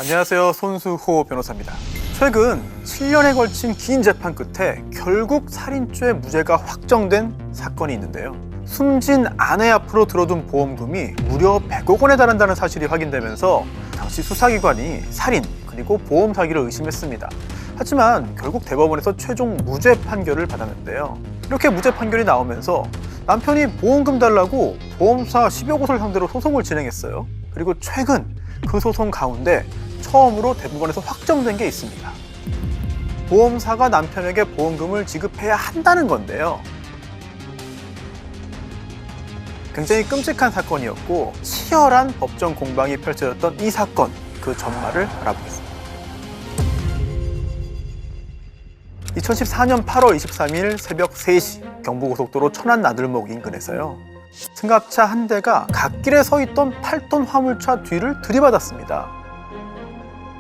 안녕하세요. 손수호 변호사입니다. 최근 7년에 걸친 긴 재판 끝에 결국 살인죄 무죄가 확정된 사건이 있는데요. 숨진 아내 앞으로 들어둔 보험금이 무려 100억 원에 달한다는 사실이 확인되면서 당시 수사기관이 살인 그리고 보험 사기를 의심했습니다. 하지만 결국 대법원에서 최종 무죄 판결을 받았는데요. 이렇게 무죄 판결이 나오면서 남편이 보험금 달라고 보험사 10여 곳을 상대로 소송을 진행했어요. 그리고 최근 그 소송 가운데 처음으로 대법원에서 확정된 게 있습니다. 보험사가 남편에게 보험금을 지급해야 한다는 건데요. 굉장히 끔찍한 사건이었고 치열한 법정 공방이 펼쳐졌던 이 사건, 그 전말을 알아보겠습니다. 2014년 8월 23일 새벽 3시 경부고속도로 천안 나들목 인근에서요. 승합차 한 대가 갓길에 서 있던 8톤 화물차 뒤를 들이받았습니다.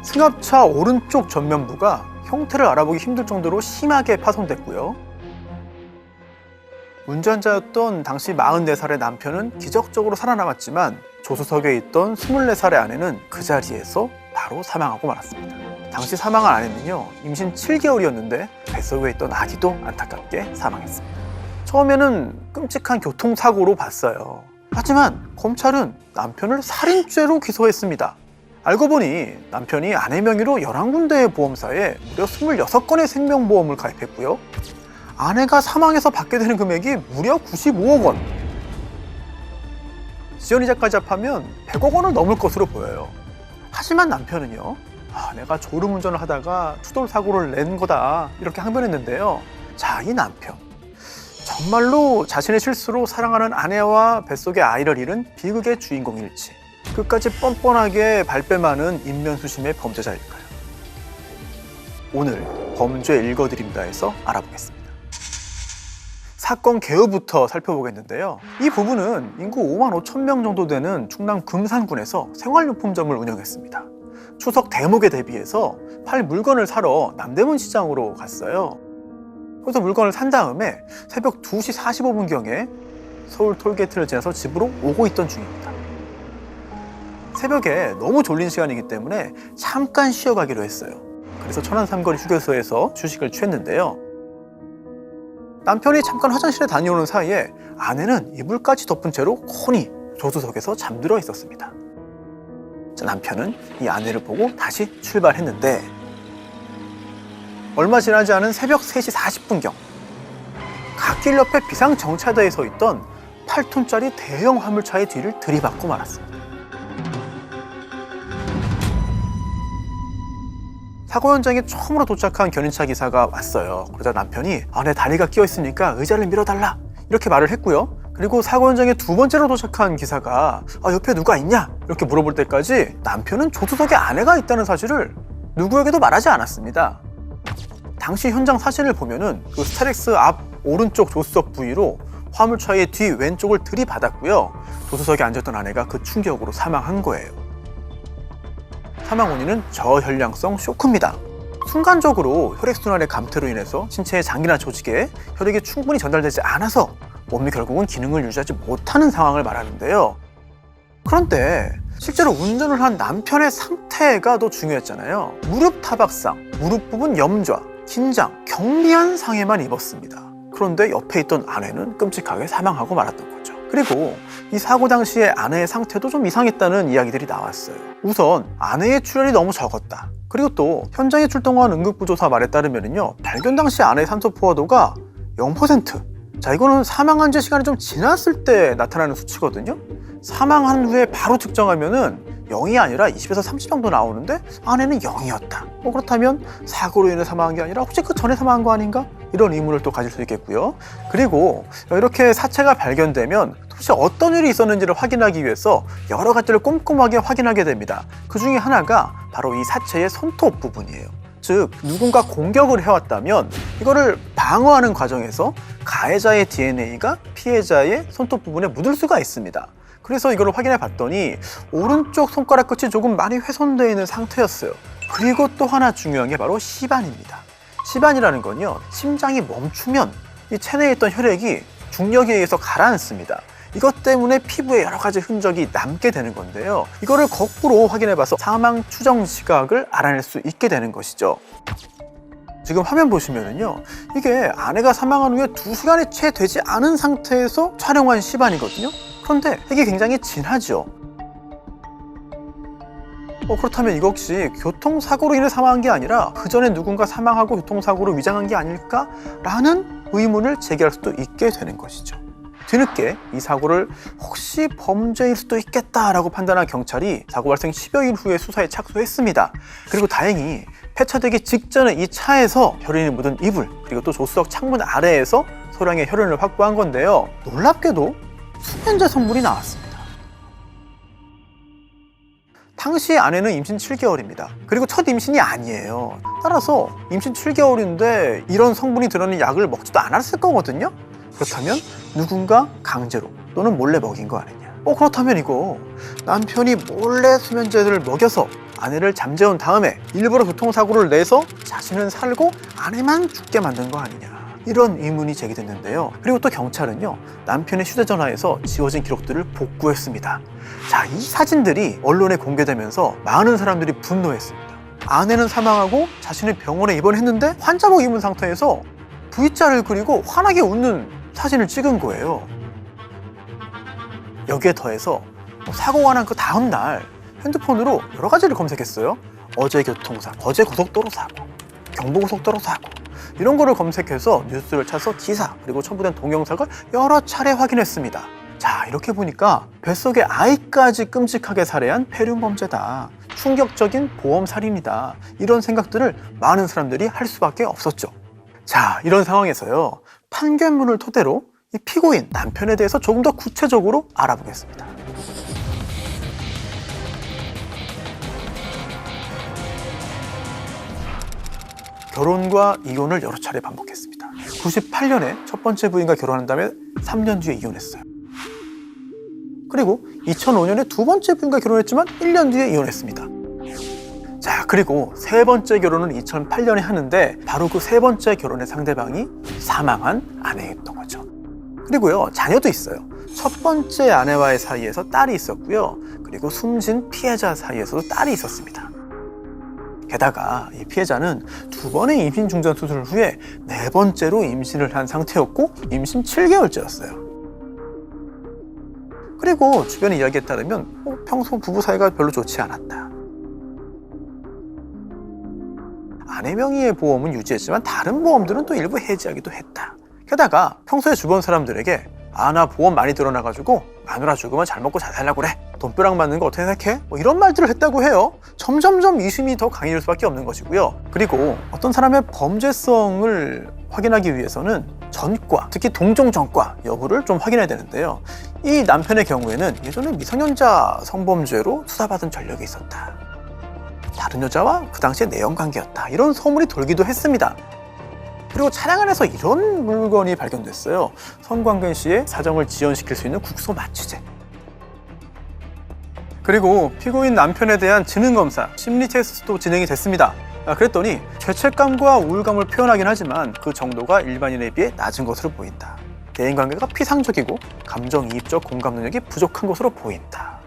승합차 오른쪽 전면부가 형태를 알아보기 힘들 정도로 심하게 파손됐고요. 운전자였던 당시 44살의 남편은 기적적으로 살아남았지만 조수석에 있던 24살의 아내는 그 자리에서 바로 사망하고 말았습니다. 당시 사망한 아내는요, 임신 7개월이었는데 뱃속에 있던 아기도 안타깝게 사망했습니다. 처음에는 끔찍한 교통사고로 봤어요. 하지만 검찰은 남편을 살인죄로 기소했습니다. 알고 보니 남편이 아내 명의로 11군데의 보험사에 무려 26건의 생명보험을 가입했고요. 아내가 사망해서 받게 되는 금액이 무려 95억 원. 지연이자까지 합하면 100억 원을 넘을 것으로 보여요. 하지만 남편은요, 내가 졸음운전을 하다가 추돌사고를 낸 거다 이렇게 항변했는데요. 자, 이 남편 정말로 자신의 실수로 사랑하는 아내와 뱃속의 아이를 잃은 비극의 주인공일지 끝까지 뻔뻔하게 발뺌하는 인면수심의 범죄자일까요? 오늘 범죄 읽어드립니다에서 알아보겠습니다. 사건 개요부터 살펴보겠는데요. 이 부부는 인구 5만 5천 명 정도 되는 충남 금산군에서 생활용품점을 운영했습니다. 추석 대목에 대비해서 팔 물건을 사러 남대문 시장으로 갔어요. 그래서 물건을 산 다음에 새벽 2시 45분경에 서울 톨게이트를 지나서 집으로 오고 있던 중입니다. 새벽에 너무 졸린 시간이기 때문에 잠깐 쉬어가기로 했어요. 그래서 천안 삼거리 휴게소에서 휴식을 취했는데요. 남편이 잠깐 화장실에 다녀오는 사이에 아내는 이불까지 덮은 채로 콘히 조수석에서 잠들어 있었습니다. 자, 남편은 이 아내를 보고 다시 출발했는데 얼마 지나지 않은 새벽 3시 40분경 갓길 옆에 비상정차대에 서 있던 8톤짜리 대형 화물차의 뒤를 들이받고 말았습니다. 사고 현장에 처음으로 도착한 견인차 기사가 왔어요. 그러자 남편이 내 다리가 끼어 있으니까 의자를 밀어달라 이렇게 말을 했고요. 그리고 사고 현장에 두 번째로 도착한 기사가 옆에 누가 있냐 이렇게 물어볼 때까지 남편은 조수석에 아내가 있다는 사실을 누구에게도 말하지 않았습니다. 당시 현장 사진을 보면은 그 스타렉스 앞 오른쪽 조수석 부위로 화물차의 뒤 왼쪽을 들이받았고요. 조수석에 앉았던 아내가 그 충격으로 사망한 거예요. 사망 원인은 저혈량성 쇼크입니다. 순간적으로 혈액순환의 감퇴로 인해서 신체의 장기나 조직에 혈액이 충분히 전달되지 않아서 몸이 결국은 기능을 유지하지 못하는 상황을 말하는데요. 그런데 실제로 운전을 한 남편의 상태가 더 중요했잖아요. 무릎 타박상, 무릎 부분 염좌, 긴장, 경미한 상해만 입었습니다. 그런데 옆에 있던 아내는 끔찍하게 사망하고 말았던 거죠. 그리고 이 사고 당시에 아내의 상태도 좀 이상했다는 이야기들이 나왔어요. 우선 아내의 출혈이 너무 적었다. 그리고 또 현장에 출동한 응급구조사 말에 따르면요, 발견 당시 아내의 산소 포화도가 0%. 자, 이거는 사망한 지 시간이 좀 지났을 때 나타나는 수치거든요. 사망한 후에 바로 측정하면은 0이 아니라 20에서 30 정도 나오는데 아내는 0이었다. 그렇다면 사고로 인해 사망한 게 아니라 혹시 그 전에 사망한 거 아닌가? 이런 의문을 또 가질 수 있겠고요. 그리고 이렇게 사체가 발견되면 도대체 어떤 일이 있었는지를 확인하기 위해서 여러 가지를 꼼꼼하게 확인하게 됩니다. 그 중에 하나가 바로 이 사체의 손톱 부분이에요. 즉 누군가 공격을 해왔다면 이거를 방어하는 과정에서 가해자의 DNA가 피해자의 손톱 부분에 묻을 수가 있습니다. 그래서 이걸 확인해 봤더니 오른쪽 손가락 끝이 조금 많이 훼손되어 있는 상태였어요. 그리고 또 하나 중요한 게 바로 시반입니다. 시반이라는 건요, 심장이 멈추면 이 체내에 있던 혈액이 중력에 의해서 가라앉습니다. 이것 때문에 피부에 여러 가지 흔적이 남게 되는 건데요. 이거를 거꾸로 확인해봐서 사망 추정 시각을 알아낼 수 있게 되는 것이죠. 지금 화면 보시면은요, 이게 아내가 사망한 후에 2시간이 채 되지 않은 상태에서 촬영한 시반이거든요. 그런데 이게 굉장히 진하죠. 그렇다면 이거 혹시 교통사고로 인해 사망한 게 아니라 그 전에 누군가 사망하고 교통사고로 위장한 게 아닐까라는 의문을 제기할 수도 있게 되는 것이죠. 뒤늦게 이 사고를 혹시 범죄일 수도 있겠다라고 판단한 경찰이 사고 발생 10여일 후에 수사에 착수했습니다. 그리고 다행히 폐차되기 직전에 이 차에서 혈흔이 묻은 이불, 그리고 또 조수석 창문 아래에서 소량의 혈흔을 확보한 건데요. 놀랍게도 수면제 성분이 나왔습니다. 당시 아내는 임신 7개월입니다. 그리고 첫 임신이 아니에요. 따라서 임신 7개월인데 이런 성분이 들어있는 약을 먹지도 않았을 거거든요. 그렇다면 누군가 강제로 또는 몰래 먹인 거 아니냐. 그렇다면 이거 남편이 몰래 수면제를 먹여서 아내를 잠재운 다음에 일부러 교통사고를 내서 자신은 살고 아내만 죽게 만든 거 아니냐. 이런 의문이 제기됐는데요. 그리고 또 경찰은요, 남편의 휴대전화에서 지워진 기록들을 복구했습니다. 자, 이 사진들이 언론에 공개되면서 많은 사람들이 분노했습니다. 아내는 사망하고 자신이 병원에 입원했는데 환자복 입은 상태에서 V자를 그리고 환하게 웃는 사진을 찍은 거예요. 여기에 더해서 사고가 난 그 다음 날 핸드폰으로 여러 가지를 검색했어요. 어제 교통사고, 어제 고속도로 사고, 경부고속도로 사고, 이런 거를 검색해서 뉴스를 찾아서 기사, 그리고 첨부된 동영상을 여러 차례 확인했습니다. 자, 이렇게 보니까 뱃속의 아이까지 끔찍하게 살해한 폐륜범죄다, 충격적인 보험살인이다, 이런 생각들을 많은 사람들이 할 수밖에 없었죠. 자, 이런 상황에서요, 판결문을 토대로 이 피고인 남편에 대해서 조금 더 구체적으로 알아보겠습니다. 결혼과 이혼을 여러 차례 반복했습니다. 98년에 첫 번째 부인과 결혼한 다음에 3년 뒤에 이혼했어요. 그리고 2005년에 두 번째 부인과 결혼했지만 1년 뒤에 이혼했습니다. 자, 그리고 세 번째 결혼은 2008년에 하는데 바로 그 세 번째 결혼의 상대방이 사망한 아내였던 거죠. 그리고요, 자녀도 있어요. 첫 번째 아내와의 사이에서 딸이 있었고요. 그리고 숨진 피해자 사이에서도 딸이 있었습니다. 게다가 이 피해자는 두 번의 임신 중단 수술 후에 네 번째로 임신을 한 상태였고 임신 7개월째였어요. 그리고 주변의 이야기에 따르면 평소 부부 사이가 별로 좋지 않았다. 아내 명의의 보험은 유지했지만 다른 보험들은 또 일부 해지하기도 했다. 게다가 평소에 주변 사람들에게 나 보험 많이 들어놔가지고 마누라 죽으면 잘 먹고 잘 살려고 그래, 돈벼락 맞는 거 어떻게 생각해? 이런 말들을 했다고 해요. 점점점 의심이 더 강해질 수밖에 없는 것이고요. 그리고 어떤 사람의 범죄성을 확인하기 위해서는 전과, 특히 동종 전과 여부를 좀 확인해야 되는데요. 이 남편의 경우에는 예전에 미성년자 성범죄로 수사받은 전력이 있었다, 다른 여자와 그 당시에 내연관계였다, 이런 소문이 돌기도 했습니다. 그리고 차량 안에서 이런 물건이 발견됐어요. 성광근 씨의 사정을 지연시킬 수 있는 국소 마취제. 그리고 피고인 남편에 대한 지능검사, 심리 테스트도 진행이 됐습니다. 그랬더니 죄책감과 우울감을 표현하긴 하지만 그 정도가 일반인에 비해 낮은 것으로 보인다. 대인관계가 피상적이고 감정이입적 공감 능력이 부족한 것으로 보인다.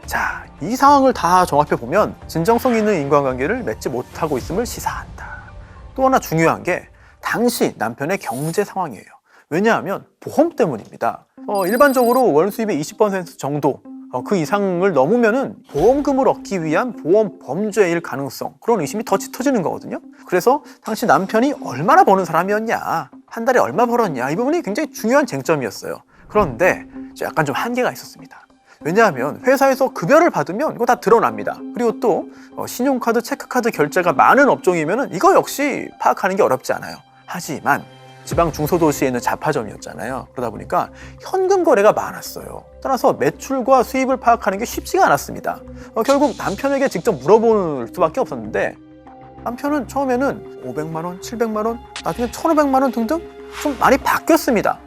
자, 이 상황을 다 종합해 보면 진정성 있는 인간관계를 맺지 못하고 있음을 시사한다. 또 하나 중요한 게 당시 남편의 경제 상황이에요. 왜냐하면 보험 때문입니다. 일반적으로 월 수입의 20% 정도, 그 이상을 넘으면은 보험금을 얻기 위한 보험 범죄일 가능성, 그런 의심이 더 짙어지는 거거든요. 그래서 당시 남편이 얼마나 버는 사람이었냐, 한 달에 얼마 벌었냐, 이 부분이 굉장히 중요한 쟁점이었어요. 그런데 약간 좀 한계가 있었습니다. 왜냐하면 회사에서 급여를 받으면 이거 다 드러납니다. 그리고 또 신용카드, 체크카드 결제가 많은 업종이면 이거 역시 파악하는 게 어렵지 않아요. 하지만 지방 중소도시에 있는 잡화점이었잖아요. 그러다 보니까 현금 거래가 많았어요. 따라서 매출과 수입을 파악하는 게 쉽지가 않았습니다. 결국 남편에게 직접 물어볼 수밖에 없었는데 남편은 처음에는 500만 원, 700만 원, 나중에 1,500만 원 등등 좀 많이 바뀌었습니다.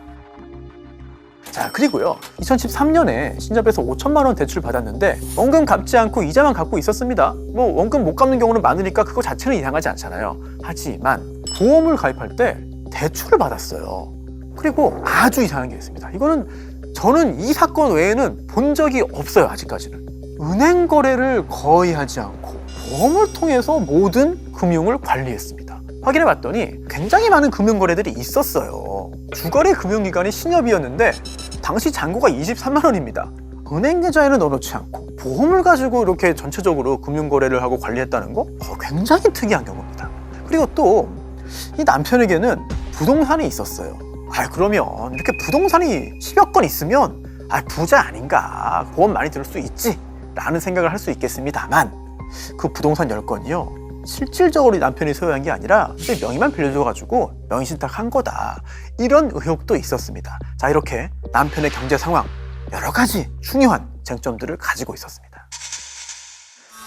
자, 그리고요, 2013년에 신잡에서 5천만 원 대출 받았는데 원금 갚지 않고 이자만 갚고 있었습니다. 원금 못 갚는 경우는 많으니까 그거 자체는 이상하지 않잖아요. 하지만 보험을 가입할 때 대출을 받았어요. 그리고 아주 이상한 게 있습니다. 이거는 저는 이 사건 외에는 본 적이 없어요. 아직까지는. 은행 거래를 거의 하지 않고 보험을 통해서 모든 금융을 관리했습니다. 확인해 봤더니 굉장히 많은 금융 거래들이 있었어요. 주거래 금융기관이 신협이었는데 당시 잔고가 23만 원입니다. 은행 계좌에는 넣어놓지 않고 보험을 가지고 이렇게 전체적으로 금융 거래를 하고 관리했다는 거 굉장히 특이한 경우입니다. 그리고 또 이 남편에게는 부동산이 있었어요. 그러면 이렇게 부동산이 10여 건 있으면 부자 아닌가, 보험 많이 들을 수 있지 라는 생각을 할 수 있겠습니다만, 그 부동산 10건이요 실질적으로 남편이 소유한 게 아니라 명의만 빌려줘가지고 명의신탁한 거다, 이런 의혹도 있었습니다. 자, 이렇게 남편의 경제 상황, 여러 가지 중요한 쟁점들을 가지고 있었습니다.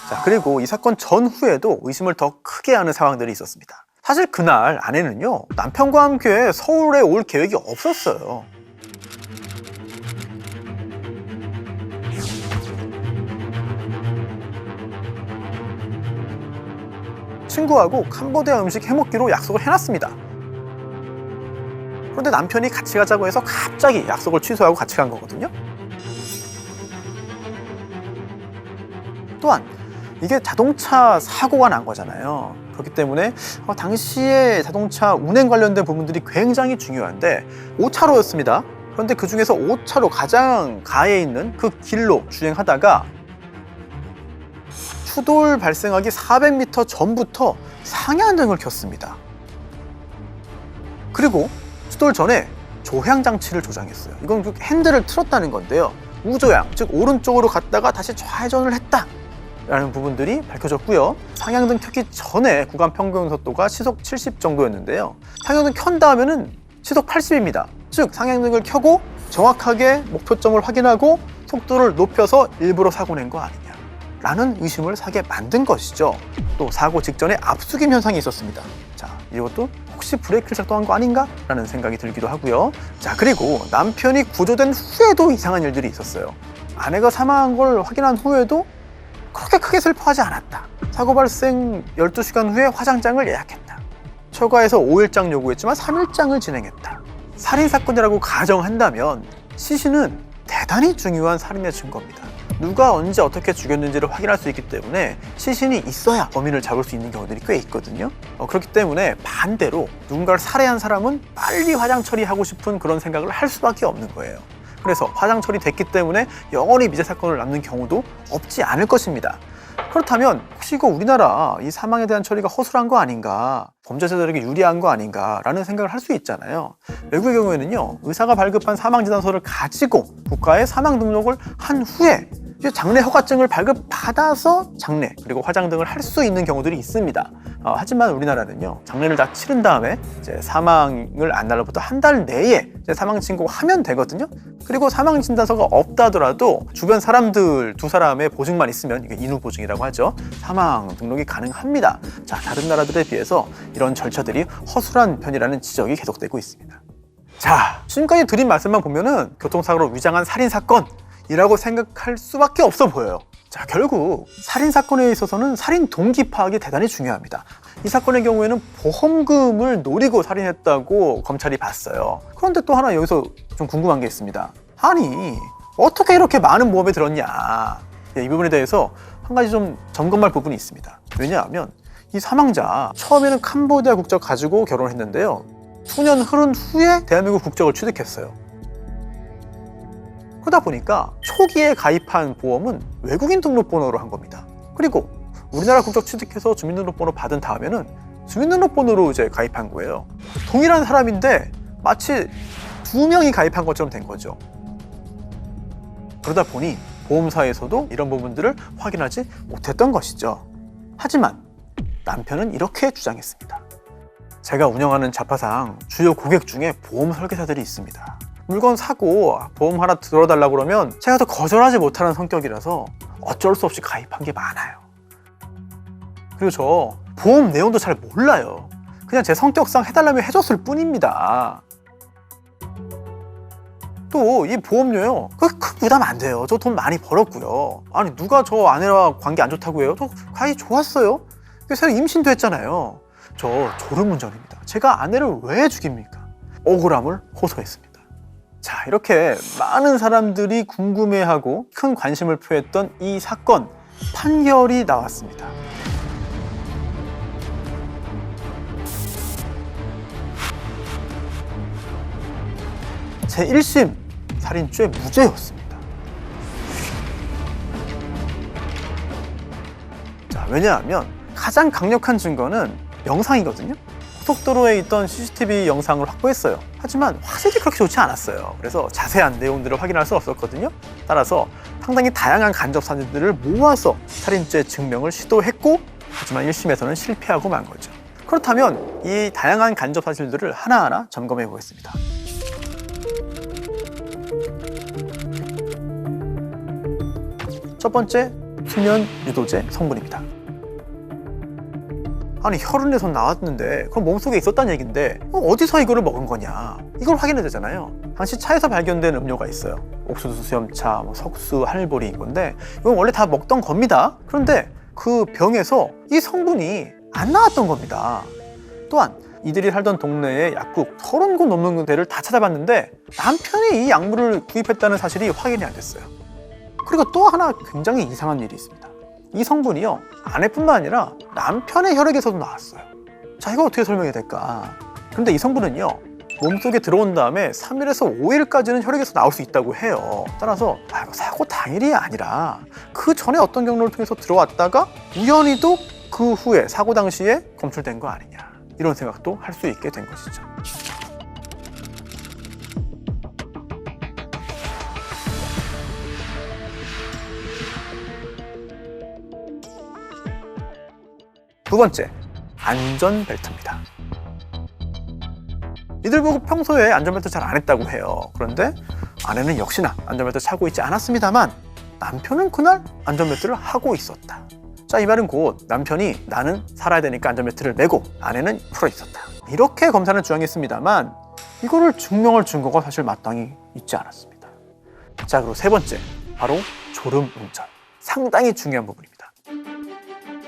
자, 그리고 이 사건 전후에도 의심을 더 크게 하는 상황들이 있었습니다. 사실 그날 아내는요 남편과 함께 서울에 올 계획이 없었어요. 친구하고 캄보디아 음식 해먹기로 약속을 해놨습니다. 그런데 남편이 같이 가자고 해서 갑자기 약속을 취소하고 같이 간 거거든요. 또한 이게 자동차 사고가 난 거잖아요. 그렇기 때문에 당시에 자동차 운행 관련된 부분들이 굉장히 중요한데 5차로였습니다. 그런데 그 중에서 5차로 가장 가에 있는 그 길로 주행하다가 추돌 발생하기 400m 전부터 상향등을 켰습니다. 그리고 추돌 전에 조향장치를 조장했어요. 이건 그 핸들을 틀었다는 건데요. 우조향, 즉 오른쪽으로 갔다가 다시 좌회전을 했다 라는 부분들이 밝혀졌고요. 상향등 켰기 전에 구간 평균 속도가 시속 70 정도였는데요. 상향등 켠 다음에는 시속 80입니다. 즉 상향등을 켜고 정확하게 목표점을 확인하고 속도를 높여서 일부러 사고 낸 거 아니냐 라는 의심을 사게 만든 것이죠. 또 사고 직전에 앞숙임 현상이 있었습니다. 자, 이것도 혹시 브레이크를 작동한 거 아닌가? 라는 생각이 들기도 하고요. 자, 그리고 남편이 구조된 후에도 이상한 일들이 있었어요. 아내가 사망한 걸 확인한 후에도 그렇게 크게 슬퍼하지 않았다. 사고 발생 12시간 후에 화장장을 예약했다. 처가에서 5일장 요구했지만 3일장을 진행했다. 살인사건이라고 가정한다면 시신은 대단히 중요한 살인의 증거입니다. 누가 언제 어떻게 죽였는지를 확인할 수 있기 때문에 시신이 있어야 범인을 잡을 수 있는 경우들이 꽤 있거든요. 그렇기 때문에 반대로 누군가를 살해한 사람은 빨리 화장 처리하고 싶은 그런 생각을 할 수밖에 없는 거예요. 그래서 화장 처리됐기 때문에 영원히 미제 사건을 남는 경우도 없지 않을 것입니다. 그렇다면 혹시 이거 우리나라 이 사망에 대한 처리가 허술한 거 아닌가, 범죄자들에게 유리한 거 아닌가 라는 생각을 할 수 있잖아요. 외국의 경우에는요 의사가 발급한 사망진단서를 가지고 국가에 사망 등록을 한 후에 장례 허가증을 발급받아서 장례 그리고 화장 등을 할 수 있는 경우들이 있습니다. 하지만 우리나라는요 장례를 다 치른 다음에 이제 사망을 안 날로부터 한 달 내에 이제 사망 신고를 하면 되거든요. 그리고 사망 진단서가 없다 하더라도 주변 사람들 2사람의 보증만 있으면 이게 인후 보증이라고 하죠. 사망 등록이 가능합니다. 자, 다른 나라들에 비해서 이런 절차들이 허술한 편이라는 지적이 계속되고 있습니다. 자, 지금까지 드린 말씀만 보면은 교통사고로 위장한 살인사건 이라고 생각할 수밖에 없어 보여요. 자, 결국 살인사건에 있어서는 살인 동기 파악이 대단히 중요합니다. 이 사건의 경우에는 보험금을 노리고 살인했다고 검찰이 봤어요. 그런데 또 하나 여기서 좀 궁금한 게 있습니다. 아니, 어떻게 이렇게 많은 보험에 들었냐? 이 부분에 대해서 한 가지 좀 점검할 부분이 있습니다. 왜냐하면 이 사망자 처음에는 캄보디아 국적 가지고 결혼했는데요. 수년 흐른 후에 대한민국 국적을 취득했어요. 그러다 보니까 초기에 가입한 보험은 외국인 등록번호로 한 겁니다. 그리고 우리나라 국적 취득해서 주민등록번호 받은 다음에는 주민등록번호로 이제 가입한 거예요. 동일한 사람인데 마치 2명이 가입한 것처럼 된 거죠. 그러다 보니 보험사에서도 이런 부분들을 확인하지 못했던 것이죠. 하지만 남편은 이렇게 주장했습니다. 제가 운영하는 자파상 주요 고객 중에 보험 설계사들이 있습니다. 물건 사고 보험 하나 들어달라고 그러면 제가 더 거절하지 못하는 성격이라서 어쩔 수 없이 가입한 게 많아요. 그리고 저 보험 내용도 잘 몰라요. 그냥 제 성격상 해달라면 해줬을 뿐입니다. 또 이 보험료요, 큰 부담 안 돼요. 저 돈 많이 벌었고요. 아니 누가 저 아내와 관계 안 좋다고 해요? 저 관계 좋았어요. 새로 임신도 했잖아요. 저 졸음운전입니다. 제가 아내를 왜 죽입니까? 억울함을 호소했습니다. 자, 이렇게 많은 사람들이 궁금해하고 큰 관심을 표했던 이 사건, 판결이 나왔습니다. 제1심 살인죄 무죄였습니다. 자, 왜냐하면 가장 강력한 증거는 영상이거든요. 고속도로에 있던 CCTV 영상을 확보했어요. 하지만 화질이 그렇게 좋지 않았어요. 그래서 자세한 내용들을 확인할 수 없었거든요. 따라서 상당히 다양한 간접 사진들을 모아서 살인죄 증명을 시도했고, 하지만 1심에서는 실패하고 만 거죠. 그렇다면 이 다양한 간접 사실들을 하나하나 점검해 보겠습니다. 첫 번째, 수면 유도제 성분입니다. 아니, 혈흔에서 나왔는데 그럼 몸속에 있었다는 얘긴데 어디서 이거를 먹은 거냐, 이걸 확인해야 되잖아요. 당시 차에서 발견된 음료가 있어요. 옥수수 수염차, 석수, 하늘보리, 이건데 이건 원래 다 먹던 겁니다. 그런데 그 병에서 이 성분이 안 나왔던 겁니다. 또한 이들이 살던 동네에 약국 30곳 넘는 데를 다 찾아봤는데 남편이 이 약물을 구입했다는 사실이 확인이 안 됐어요. 그리고 또 하나 굉장히 이상한 일이 있습니다. 이 성분이요, 아내뿐만 아니라 남편의 혈액에서도 나왔어요. 자, 이거 어떻게 설명해야 될까? 그런데 이 성분은요, 몸속에 들어온 다음에 3일에서 5일까지는 혈액에서 나올 수 있다고 해요. 따라서 사고 당일이 아니라 그 전에 어떤 경로를 통해서 들어왔다가 우연히도 그 후에 사고 당시에 검출된 거 아니냐, 이런 생각도 할 수 있게 된 것이죠. 두 번째, 안전벨트입니다. 이들 보고 평소에 안전벨트 잘 안 했다고 해요. 그런데 아내는 역시나 안전벨트 차고 있지 않았습니다만 남편은 그날 안전벨트를 하고 있었다. 자, 이 말은 곧 남편이 나는 살아야 되니까 안전벨트를 메고 아내는 풀어 있었다, 이렇게 검사는 주장했습니다만 이거를 증명할 증거가 사실 마땅히 있지 않았습니다. 자, 그리고 세 번째, 바로 졸음운전. 상당히 중요한 부분입니다.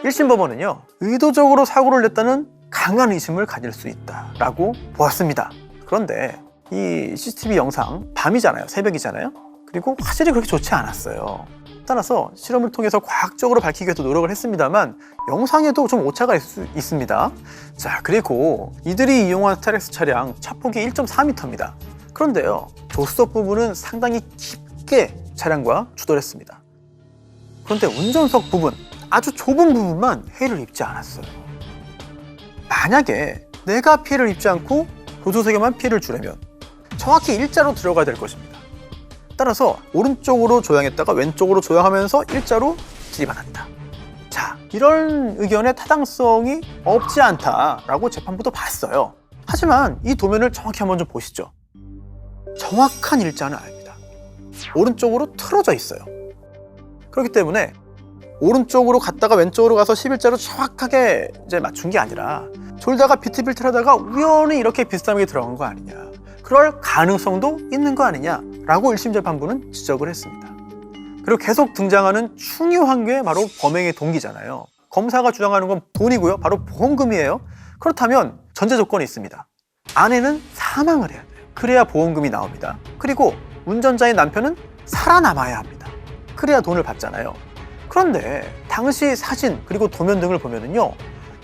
1심 법원은요, 의도적으로 사고를 냈다는 강한 의심을 가질 수 있다라고 보았습니다. 그런데 이 CCTV 영상 밤이잖아요, 새벽이잖아요. 그리고 화질이 그렇게 좋지 않았어요. 따라서 실험을 통해서 과학적으로 밝히기 위해서 노력을 했습니다만 영상에도 좀 오차가 있습니다. 자, 그리고 이들이 이용한 스타렉스 차량 차폭이 1.4m입니다. 그런데요, 조수석 부분은 상당히 깊게 차량과 추돌했습니다. 그런데 운전석 부분, 아주 좁은 부분만 해를 입지 않았어요. 만약에 내가 피해를 입지 않고 조수석에만 피해를 주려면 정확히 일자로 들어가야 될 것입니다. 따라서 오른쪽으로 조향했다가 왼쪽으로 조향하면서 일자로 들이받았다. 자, 이런 의견의 타당성이 없지 않다라고 재판부도 봤어요. 하지만 이 도면을 정확히 한번 좀 보시죠. 정확한 일자는 아닙니다. 오른쪽으로 틀어져 있어요. 그렇기 때문에 오른쪽으로 갔다가 왼쪽으로 가서 11자로 정확하게 이제 맞춘 게 아니라 졸다가 비틀비틀 하다가 우연히 이렇게 비슷하게 들어간 거 아니냐, 그럴 가능성도 있는 거 아니냐라고 1심 재판부는 지적을 했습니다. 그리고 계속 등장하는 중요한 게 바로 범행의 동기잖아요. 검사가 주장하는 건 돈이고요, 바로 보험금이에요. 그렇다면 전제 조건이 있습니다. 아내는 사망을 해야 돼요. 그래야 보험금이 나옵니다. 그리고 운전자인 남편은 살아남아야 합니다. 그래야 돈을 받잖아요. 그런데 당시 사진 그리고 도면 등을 보면은요,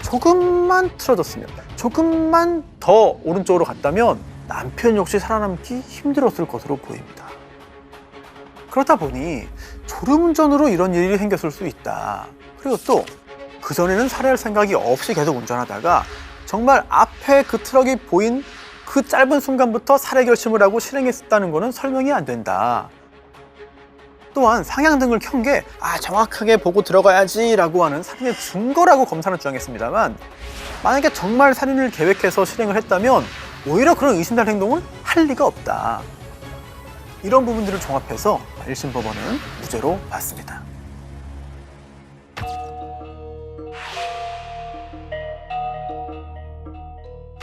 조금만 틀어졌으면, 조금만 더 오른쪽으로 갔다면 남편 역시 살아남기 힘들었을 것으로 보입니다. 그렇다 보니 졸음운전으로 이런 일이 생겼을 수 있다. 그리고 또 그전에는 살해할 생각이 없이 계속 운전하다가 정말 앞에 그 트럭이 보인 그 짧은 순간부터 살해 결심을 하고 실행했다는 것은 설명이 안 된다. 또한 상향등을 켠 게 정확하게 보고 들어가야지 라고 하는 살인의 증거라고 검사는 주장했습니다만 만약에 정말 살인을 계획해서 실행을 했다면 오히려 그런 의심될 행동을 할 리가 없다. 이런 부분들을 종합해서 1심 법원은 무죄로 봤습니다.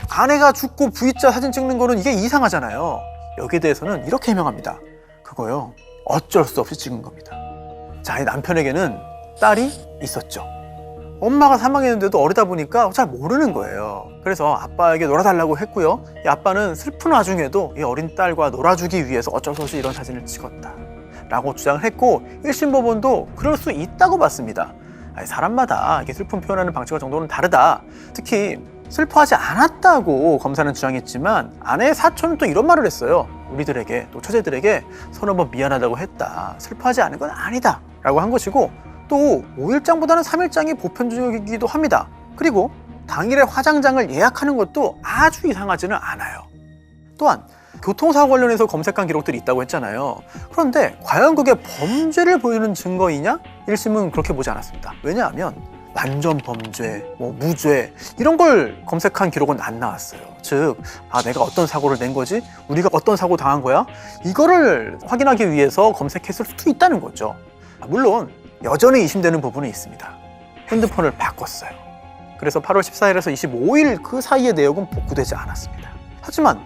아내가 죽고 V자 사진 찍는 거는 이게 이상하잖아요. 여기에 대해서는 이렇게 해명합니다. 그거요, 어쩔 수 없이 찍은 겁니다. 자, 이 남편에게는 딸이 있었죠. 엄마가 사망했는데도 어리다 보니까 잘 모르는 거예요. 그래서 아빠에게 놀아달라고 했고요. 이 아빠는 슬픈 와중에도 이 어린 딸과 놀아주기 위해서 어쩔 수 없이 이런 사진을 찍었다 라고 주장을 했고, 1심 법원도 그럴 수 있다고 봤습니다. 사람마다 이게 슬픔 표현하는 방식과 정도는 다르다. 특히 슬퍼하지 않았다고 검사는 주장했지만 아내의 사촌은 또 이런 말을 했어요. 우리들에게, 또 처제들에게 서너 번 미안하다고 했다, 슬퍼하지 않은 건 아니다 라고 한 것이고, 또 5일장보다는 3일장이 보편적이기도 합니다. 그리고 당일에 화장장을 예약하는 것도 아주 이상하지는 않아요. 또한 교통사고 관련해서 검색한 기록들이 있다고 했잖아요. 그런데 과연 그게 범죄를 보여주는 증거이냐? 1심은 그렇게 보지 않았습니다. 왜냐하면 완전 범죄, 무죄 이런 걸 검색한 기록은 안 나왔어요. 즉, 내가 어떤 사고를 낸 거지? 우리가 어떤 사고 당한 거야? 이거를 확인하기 위해서 검색했을 수도 있다는 거죠. 물론 여전히 의심되는 부분이 있습니다. 핸드폰을 바꿨어요. 그래서 8월 14일에서 25일 그 사이의 내역은 복구되지 않았습니다. 하지만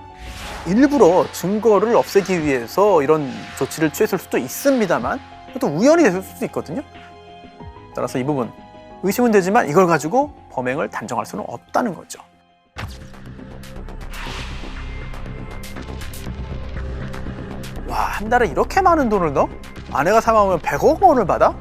일부러 증거를 없애기 위해서 이런 조치를 취했을 수도 있습니다만 또 우연히 됐을 수도 있거든요. 따라서 이 부분 의심은 되지만 이걸 가지고 범행을 단정할 수는 없다는 거죠. 와, 한 달에 이렇게 많은 돈을 넣어? 아내가 사망하면 100억 원을 받아?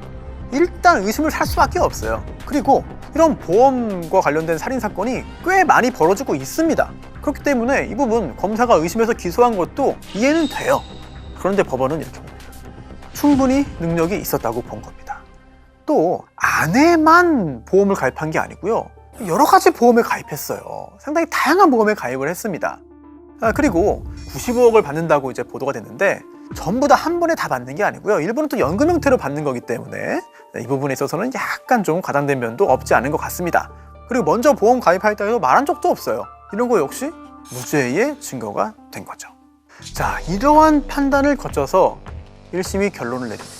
일단 의심을 살 수밖에 없어요. 그리고 이런 보험과 관련된 살인사건이 꽤 많이 벌어지고 있습니다. 그렇기 때문에 이 부분 검사가 의심해서 기소한 것도 이해는 돼요. 그런데 법원은 이렇게 봅니다. 충분히 능력이 있었다고 본 겁니다. 또 아내만 보험을 가입한 게 아니고요. 여러 가지 보험에 가입했어요. 상당히 다양한 보험에 가입을 했습니다. 그리고 95억을 받는다고 이제 보도가 됐는데 전부 다 한 번에 다 받는 게 아니고요. 일부는 또 연금 형태로 받는 거기 때문에 이 부분에 있어서는 약간 좀 과장된 면도 없지 않은 것 같습니다. 그리고 먼저 보험 가입하였다 해도 말한 적도 없어요. 이런 거 역시 무죄의 증거가 된 거죠. 자, 이러한 판단을 거쳐서 1심이 결론을 내립니다.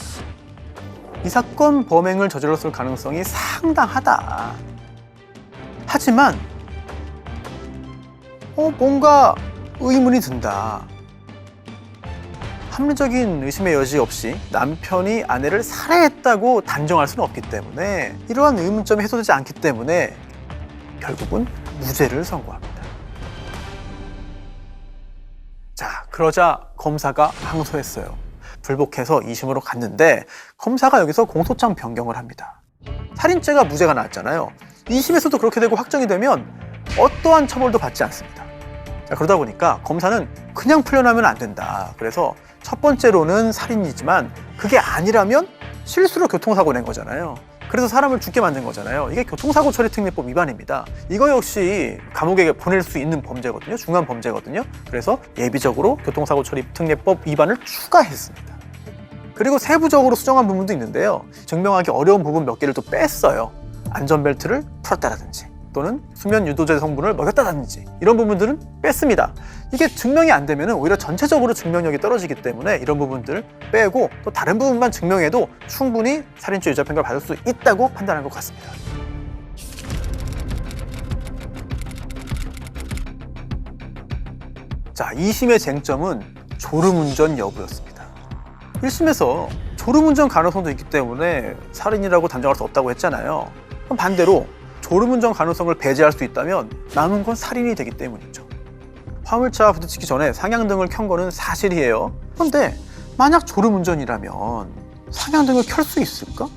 이 사건 범행을 저질렀을 가능성이 상당하다. 하지만 뭔가 의문이 든다. 합리적인 의심의 여지 없이 남편이 아내를 살해했다고 단정할 수는 없기 때문에 이러한 의문점이 해소되지 않기 때문에 결국은 무죄를 선고합니다. 자, 그러자 검사가 항소했어요. 불복해서 2심으로 갔는데 검사가 여기서 공소장 변경을 합니다. 살인죄가 무죄가 나왔잖아요. 2심에서도 그렇게 되고 확정이 되면 어떠한 처벌도 받지 않습니다. 자, 그러다 보니까 검사는 그냥 풀려나면 안 된다. 그래서 첫 번째로는 살인이지만 그게 아니라면 실수로 교통사고 낸 거잖아요. 그래서 사람을 죽게 만든 거잖아요. 이게 교통사고 처리 특례법 위반입니다. 이거 역시 감옥에 보낼 수 있는 범죄거든요. 중한 범죄거든요. 그래서 예비적으로 교통사고 처리 특례법 위반을 추가했습니다. 그리고 세부적으로 수정한 부분도 있는데요. 증명하기 어려운 부분 몇 개를 또 뺐어요. 안전벨트를 풀었다라든지 또는 수면 유도제 성분을 먹였다든지 이런 부분들은 뺐습니다. 이게 증명이 안 되면 오히려 전체적으로 증명력이 떨어지기 때문에 이런 부분들을 빼고 또 다른 부분만 증명해도 충분히 살인죄 유죄 판결을 받을 수 있다고 판단한 것 같습니다. 자, 2심의 쟁점은 졸음운전 여부였습니다. 1심에서 졸음운전 가능성도 있기 때문에 살인이라고 단정할 수 없다고 했잖아요. 그럼 반대로 졸음운전 가능성을 배제할 수 있다면 남은 건 살인이 되기 때문이죠. 화물차와 부딪히기 전에 상향등을 켠 거는 사실이에요. 그런데 만약 졸음운전이라면 상향등을 켤 수 있을까?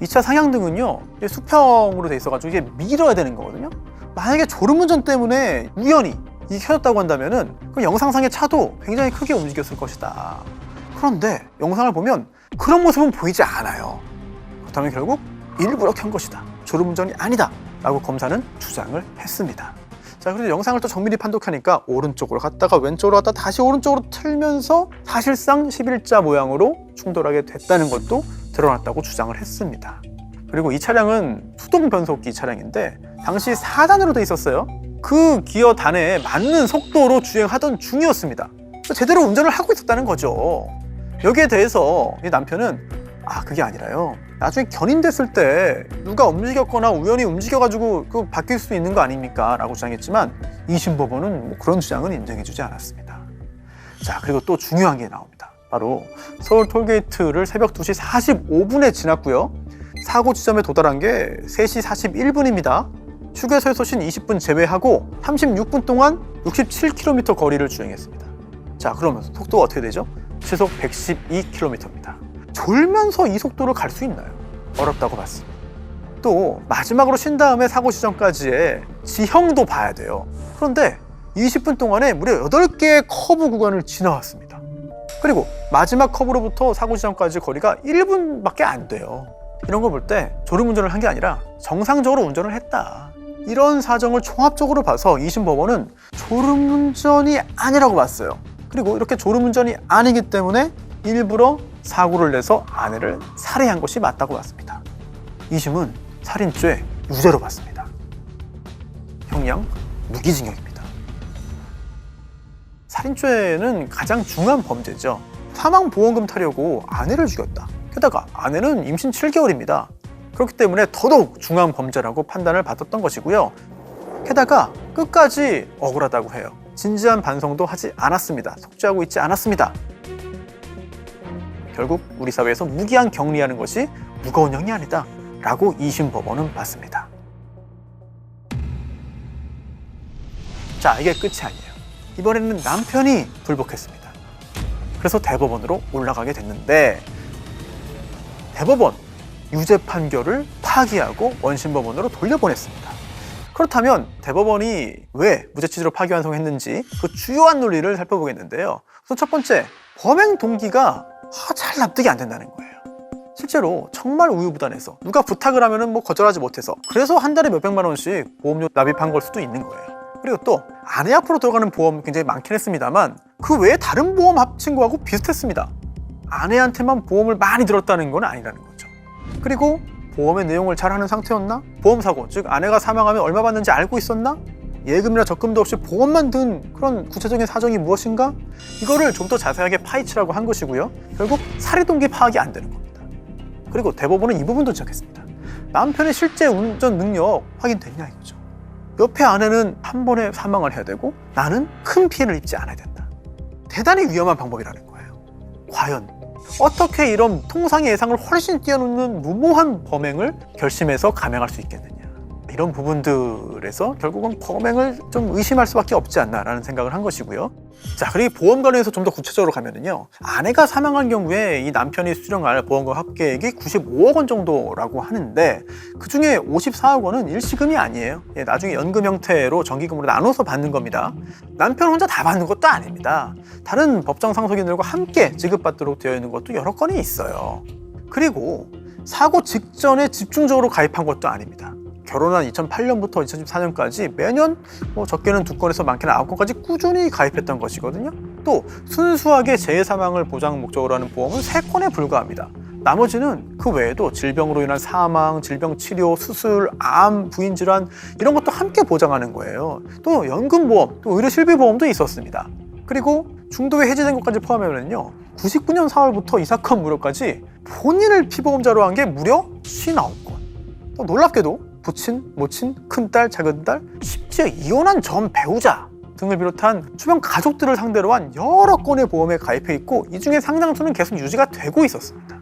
2차 상향등은요, 수평으로 돼 있어가지고 이게 밀어야 되는 거거든요. 만약에 졸음운전 때문에 우연히 이게 켜졌다고 한다면은 그 영상상의 차도 굉장히 크게 움직였을 것이다. 그런데 영상을 보면 그런 모습은 보이지 않아요. 그렇다면 결국 일부러 켠 것이다. 졸음운전이 아니다 라고 검사는 주장을 했습니다. 자, 그래서 영상을 또 정밀히 판독하니까 오른쪽으로 갔다가 왼쪽으로 갔다가 다시 오른쪽으로 틀면서 사실상 11자 모양으로 충돌하게 됐다는 것도 드러났다고 주장을 했습니다. 그리고 이 차량은 수동 변속기 차량인데 당시 4단으로 돼 있었어요. 그 기어 단에 맞는 속도로 주행하던 중이었습니다. 제대로 운전을 하고 있었다는 거죠. 여기에 대해서 이 남편은 그게 아니라요, 나중에 견인됐을 때 누가 움직였거나 우연히 움직여가지고 그 바뀔 수 있는 거 아닙니까? 라고 주장했지만 2심 법원은 그런 주장은 인정해주지 않았습니다. 자, 그리고 또 중요한 게 나옵니다. 바로 서울 톨게이트를 새벽 2시 45분에 지났고요. 사고 지점에 도달한 게 3시 41분입니다. 휴게소에서 쉰 20분 제외하고 36분 동안 67km 거리를 주행했습니다. 자, 그러면 속도가 어떻게 되죠? 시속 112km입니다. 졸면서 이 속도를 갈 수 있나요? 어렵다고 봤습니다. 또 마지막으로 쉰 다음에 사고 지점까지의 지형도 봐야 돼요. 그런데 20분 동안에 무려 8개의 커브 구간을 지나왔습니다. 그리고 마지막 커브로부터 사고 지점까지 거리가 1분밖에 안 돼요. 이런 걸 볼 때 졸음운전을 한 게 아니라 정상적으로 운전을 했다. 이런 사정을 종합적으로 봐서 2심 법원은 졸음운전이 아니라고 봤어요. 그리고 이렇게 졸음운전이 아니기 때문에 일부러 사고를 내서 아내를 살해한 것이 맞다고 봤습니다. 2심은 살인죄 유죄로 봤습니다. 형량 무기징역입니다. 살인죄는 가장 중한 범죄죠. 사망보험금 타려고 아내를 죽였다. 게다가 아내는 임신 7개월입니다. 그렇기 때문에 더더욱 중한 범죄라고 판단을 받았던 것이고요. 게다가 끝까지 억울하다고 해요. 진지한 반성도 하지 않았습니다. 속죄하고 있지 않았습니다. 결국 우리 사회에서 무기한 격리하는 것이 무거운 형이 아니다 라고 2심 법원은 봤습니다. 자, 이게 끝이 아니에요. 이번에는 남편이 불복했습니다. 그래서 대법원으로 올라가게 됐는데 대법원 유죄 판결을 파기하고 원심법원으로 돌려보냈습니다. 그렇다면 대법원이 왜 무죄 취지로 파기환송했는지 그 주요한 논리를 살펴보겠는데요. 우선 첫 번째, 범행 동기가 잘 납득이 안 된다는 거예요. 실제로 정말 우유부단해서 누가 부탁을 하면은 거절하지 못해서 그래서 한 달에 몇백만 원씩 보험료 납입한 걸 수도 있는 거예요. 그리고 또 아내 앞으로 들어가는 보험 굉장히 많긴 했습니다만 그 외에 다른 보험 합친 거하고 비슷했습니다. 아내한테만 보험을 많이 들었다는 건 아니라는 거죠. 그리고 보험의 내용을 잘 아는 상태였나? 보험사고, 즉 아내가 사망하면 얼마 받는지 알고 있었나? 예금이나 적금도 없이 보험만 든 그런 구체적인 사정이 무엇인가? 이거를 좀 더 자세하게 파헤치라고 한 것이고요. 결국 살해 동기 파악이 안 되는 겁니다. 그리고 대법원은 이 부분도 지적했습니다. 남편의 실제 운전 능력 확인됐냐 이거죠. 옆에 아내는 한 번에 사망을 해야 되고 나는 큰 피해를 입지 않아야 된다. 대단히 위험한 방법이라는 거예요. 과연 어떻게 이런 통상의 예상을 훨씬 뛰어넘는 무모한 범행을 결심해서 감행할 수 있겠느냐. 이런 부분들에서 결국은 범행을 좀 의심할 수밖에 없지 않나라는 생각을 한 것이고요. 자, 그리고 보험 관련해서 좀 더 구체적으로 가면은요. 아내가 사망한 경우에 이 남편이 수령할 보험금 합계액이 95억 원 정도라고 하는데 그중에 54억 원은 일시금이 아니에요. 나중에 연금 형태로 정기금으로 나눠서 받는 겁니다. 남편 혼자 다 받는 것도 아닙니다. 다른 법정 상속인들과 함께 지급받도록 되어 있는 것도 여러 건이 있어요. 그리고 사고 직전에 집중적으로 가입한 것도 아닙니다. 결혼한 2008년부터 2014년까지 매년 적게는 2건에서 많게는 9건까지 꾸준히 가입했던 것이거든요. 또 순수하게 재해사망을 보장 목적으로 하는 보험은 3건에 불과합니다. 나머지는 그 외에도 질병으로 인한 사망, 질병 치료, 수술, 암, 부인질환 이런 것도 함께 보장하는 거예요. 또 연금보험, 또 의료실비보험도 있었습니다. 그리고 중도에 해지된 것까지 포함하면요. 99년 4월부터 이 사건 무렵까지 본인을 피보험자로 한 게 무려 59건. 또 놀랍게도 부친, 모친, 큰딸, 작은딸, 심지어 이혼한 전 배우자 등을 비롯한 주변 가족들을 상대로 한 여러 건의 보험에 가입해 있고 이 중에 상당수는 계속 유지가 되고 있었습니다.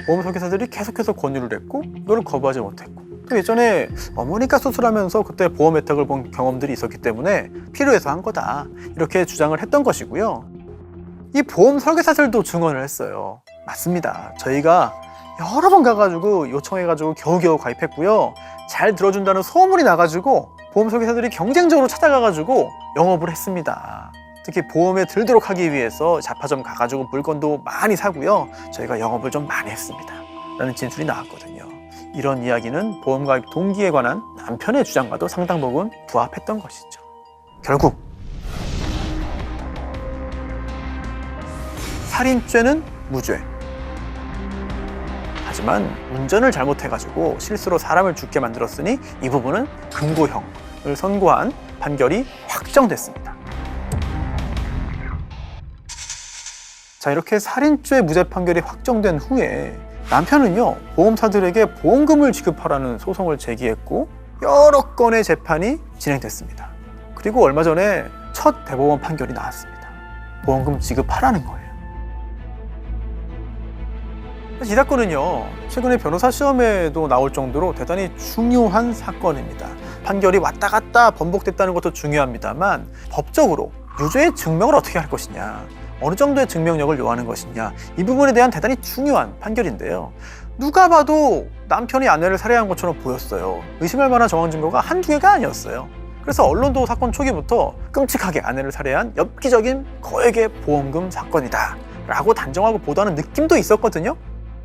보험 설계사들이 계속해서 권유를 했고 이걸 거부하지 못했고 또 예전에 어머니가 수술하면서 그때 보험 혜택을 본 경험들이 있었기 때문에 필요해서 한 거다 이렇게 주장을 했던 것이고요. 이 보험 설계사들도 증언을 했어요. 맞습니다. 저희가 여러 번 가가지고 요청해가지고 겨우겨우 가입했고요. 잘 들어준다는 소문이 나가지고 보험 설계사들이 경쟁적으로 찾아가가지고 영업을 했습니다. 특히 보험에 들도록 하기 위해서 잡화점 가가지고 물건도 많이 사고요. 저희가 영업을 좀 많이 했습니다. 라는 진술이 나왔거든요. 이런 이야기는 보험 가입 동기에 관한 남편의 주장과도 상당 부분 부합했던 것이죠. 결국 살인죄는 무죄. 하지만 운전을 잘못해가지고 실수로 사람을 죽게 만들었으니 이 부분은 금고형을 선고한 판결이 확정됐습니다. 자, 이렇게 살인죄 무죄 판결이 확정된 후에 남편은요 보험사들에게 보험금을 지급하라는 소송을 제기했고 여러 건의 재판이 진행됐습니다. 그리고 얼마 전에 첫 대법원 판결이 나왔습니다. 보험금 지급하라는 거예요. 이 사건은요, 최근에 변호사 시험에도 나올 정도로 대단히 중요한 사건입니다. 판결이 왔다 갔다 번복됐다는 것도 중요합니다만 법적으로 유죄의 증명을 어떻게 할 것이냐, 어느 정도의 증명력을 요하는 것이냐, 이 부분에 대한 대단히 중요한 판결인데요. 누가 봐도 남편이 아내를 살해한 것처럼 보였어요. 의심할 만한 정황 증거가 한두 개가 아니었어요. 그래서 언론도 사건 초기부터 끔찍하게 아내를 살해한 엽기적인 거액의 보험금 사건이다 라고 단정하고 보도하는 느낌도 있었거든요.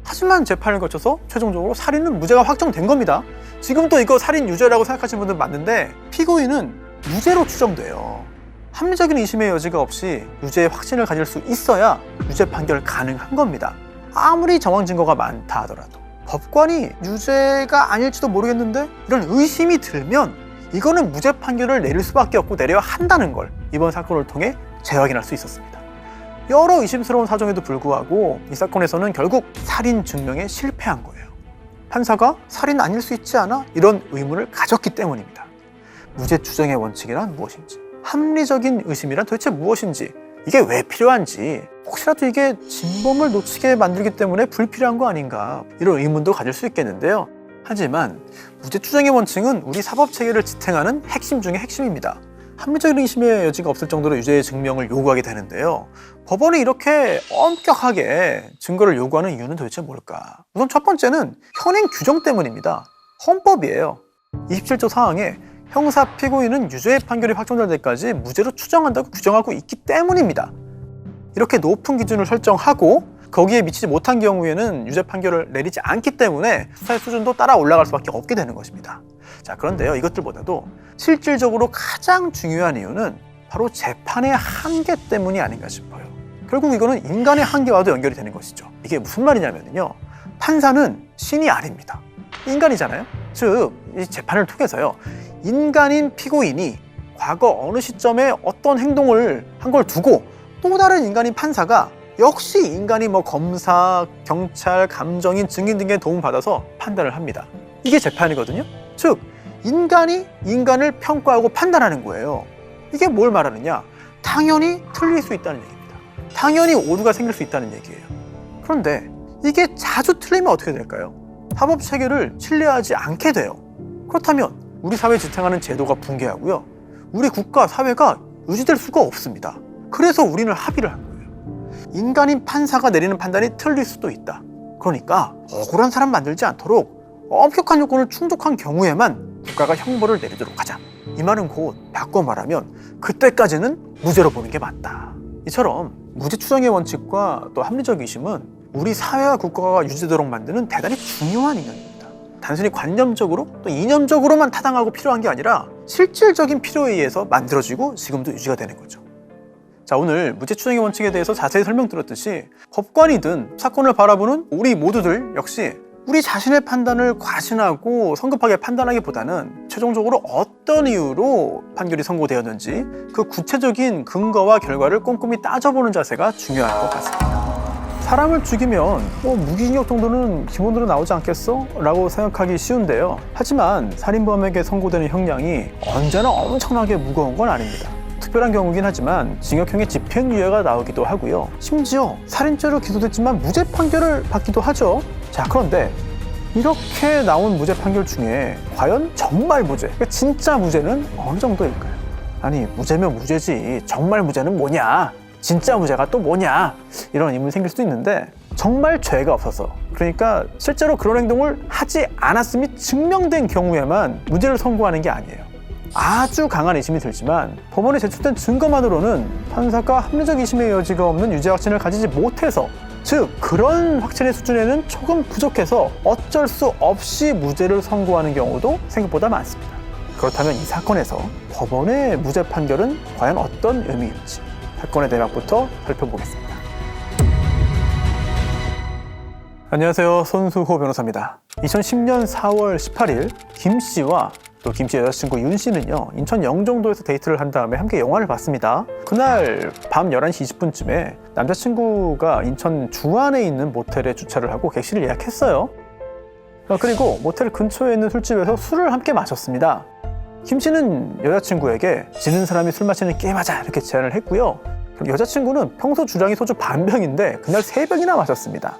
하지만 재판을 거쳐서 최종적으로 살인은 무죄가 확정된 겁니다. 지금도 이거 살인 유죄라고 생각하시는 분들 많은데 피고인은 무죄로 추정돼요. 합리적인 의심의 여지가 없이 유죄의 확신을 가질 수 있어야 유죄 판결 가능한 겁니다. 아무리 정황 증거가 많다 하더라도 법관이 유죄가 아닐지도 모르겠는데 이런 의심이 들면 이거는 무죄 판결을 내릴 수밖에 없고 내려야 한다는 걸 이번 사건을 통해 재확인할 수 있었습니다. 여러 의심스러운 사정에도 불구하고 이 사건에서는 결국 살인 증명에 실패한 거예요. 판사가 살인 아닐 수 있지 않아? 이런 의문을 가졌기 때문입니다. 무죄 추정의 원칙이란 무엇인지, 합리적인 의심이란 도대체 무엇인지, 이게 왜 필요한지, 혹시라도 이게 진범을 놓치게 만들기 때문에 불필요한 거 아닌가, 이런 의문도 가질 수 있겠는데요. 하지만 무죄 추정의 원칙은 우리 사법체계를 지탱하는 핵심 중의 핵심입니다. 합리적인 의심의 여지가 없을 정도로 유죄의 증명을 요구하게 되는데요. 법원이 이렇게 엄격하게 증거를 요구하는 이유는 도대체 뭘까? 우선 첫 번째는 현행 규정 때문입니다. 헌법이에요. 27조 사항에 형사 피고인은 유죄의 판결이 확정될 때까지 무죄로 추정한다고 규정하고 있기 때문입니다. 이렇게 높은 기준을 설정하고 거기에 미치지 못한 경우에는 유죄 판결을 내리지 않기 때문에 수사의 수준도 따라 올라갈 수밖에 없게 되는 것입니다. 자, 그런데요, 이것들보다도 실질적으로 가장 중요한 이유는 바로 재판의 한계 때문이 아닌가 싶어요. 결국 이거는 인간의 한계와도 연결이 되는 것이죠. 이게 무슨 말이냐면요, 판사는 신이 아닙니다. 인간이잖아요. 즉, 이 재판을 통해서요, 인간인 피고인이 과거 어느 시점에 어떤 행동을 한 걸 두고 또 다른 인간인 판사가 역시 인간이 검사, 경찰, 감정인, 증인 등의 도움을 받아서 판단을 합니다. 이게 재판이거든요. 즉, 인간이 인간을 평가하고 판단하는 거예요. 이게 뭘 말하느냐? 당연히 틀릴 수 있다는 얘기입니다. 당연히 오류가 생길 수 있다는 얘기예요. 그런데 이게 자주 틀리면 어떻게 될까요? 사법 체계를 신뢰하지 않게 돼요. 그렇다면 우리 사회에 지탱하는 제도가 붕괴하고요, 우리 국가, 사회가 유지될 수가 없습니다. 그래서 우리는 합의를 한 거예요. 인간인 판사가 내리는 판단이 틀릴 수도 있다. 그러니까 억울한 사람 만들지 않도록 엄격한 요건을 충족한 경우에만 국가가 형벌을 내리도록 하자. 이 말은 곧 바꿔 말하면 그때까지는 무죄로 보는 게 맞다. 이처럼 무죄 추정의 원칙과 또 합리적 의심은 우리 사회와 국가가 유지되도록 만드는 대단히 중요한 이념입니다. 단순히 관념적으로 또 이념적으로만 타당하고 필요한 게 아니라 실질적인 필요에 의해서 만들어지고 지금도 유지가 되는 거죠. 자, 오늘 무죄 추정의 원칙에 대해서 자세히 설명드렸듯이 법관이든 사건을 바라보는 우리 모두들 역시 우리 자신의 판단을 과신하고 성급하게 판단하기보다는 최종적으로 어떤 이유로 판결이 선고되었는지 그 구체적인 근거와 결과를 꼼꼼히 따져보는 자세가 중요할 것 같습니다. 사람을 죽이면 무기징역 정도는 기본으로 나오지 않겠어? 라고 생각하기 쉬운데요. 하지만 살인범에게 선고되는 형량이 언제나 엄청나게 무거운 건 아닙니다. 특별한 경우긴 하지만 징역형의 집행유예가 나오기도 하고요. 심지어 살인죄로 기소됐지만 무죄 판결을 받기도 하죠. 자, 그런데 이렇게 나온 무죄 판결 중에 과연 정말 무죄, 그러니까 진짜 무죄는 어느 정도일까요? 아니, 무죄면 무죄지 정말 무죄는 뭐냐? 진짜 무죄가 또 뭐냐? 이런 의문이 생길 수도 있는데 정말 죄가 없어서, 그러니까 실제로 그런 행동을 하지 않았음이 증명된 경우에만 무죄를 선고하는 게 아니에요. 아주 강한 의심이 들지만 법원에 제출된 증거만으로는 판사가 합리적 의심의 여지가 없는 유죄 확신을 가지지 못해서, 즉 그런 확신의 수준에는 조금 부족해서 어쩔 수 없이 무죄를 선고하는 경우도 생각보다 많습니다. 그렇다면 이 사건에서 법원의 무죄 판결은 과연 어떤 의미일지 사건의 내막부터 살펴보겠습니다. 안녕하세요, 손수호 변호사입니다. 2010년 4월 18일 김 씨와 또 김 씨 여자친구 윤 씨는요, 인천 영종도에서 데이트를 한 다음에 함께 영화를 봤습니다. 그날 밤 11시 20분쯤에 남자친구가 인천 주안에 있는 모텔에 주차를 하고 객실을 예약했어요. 그리고 모텔 근처에 있는 술집에서 술을 함께 마셨습니다. 김 씨는 여자친구에게 지는 사람이 술 마시는 게임하자 이렇게 제안을 했고요. 여자친구는 평소 주량이 소주 반병인데 그날 3병이나 마셨습니다.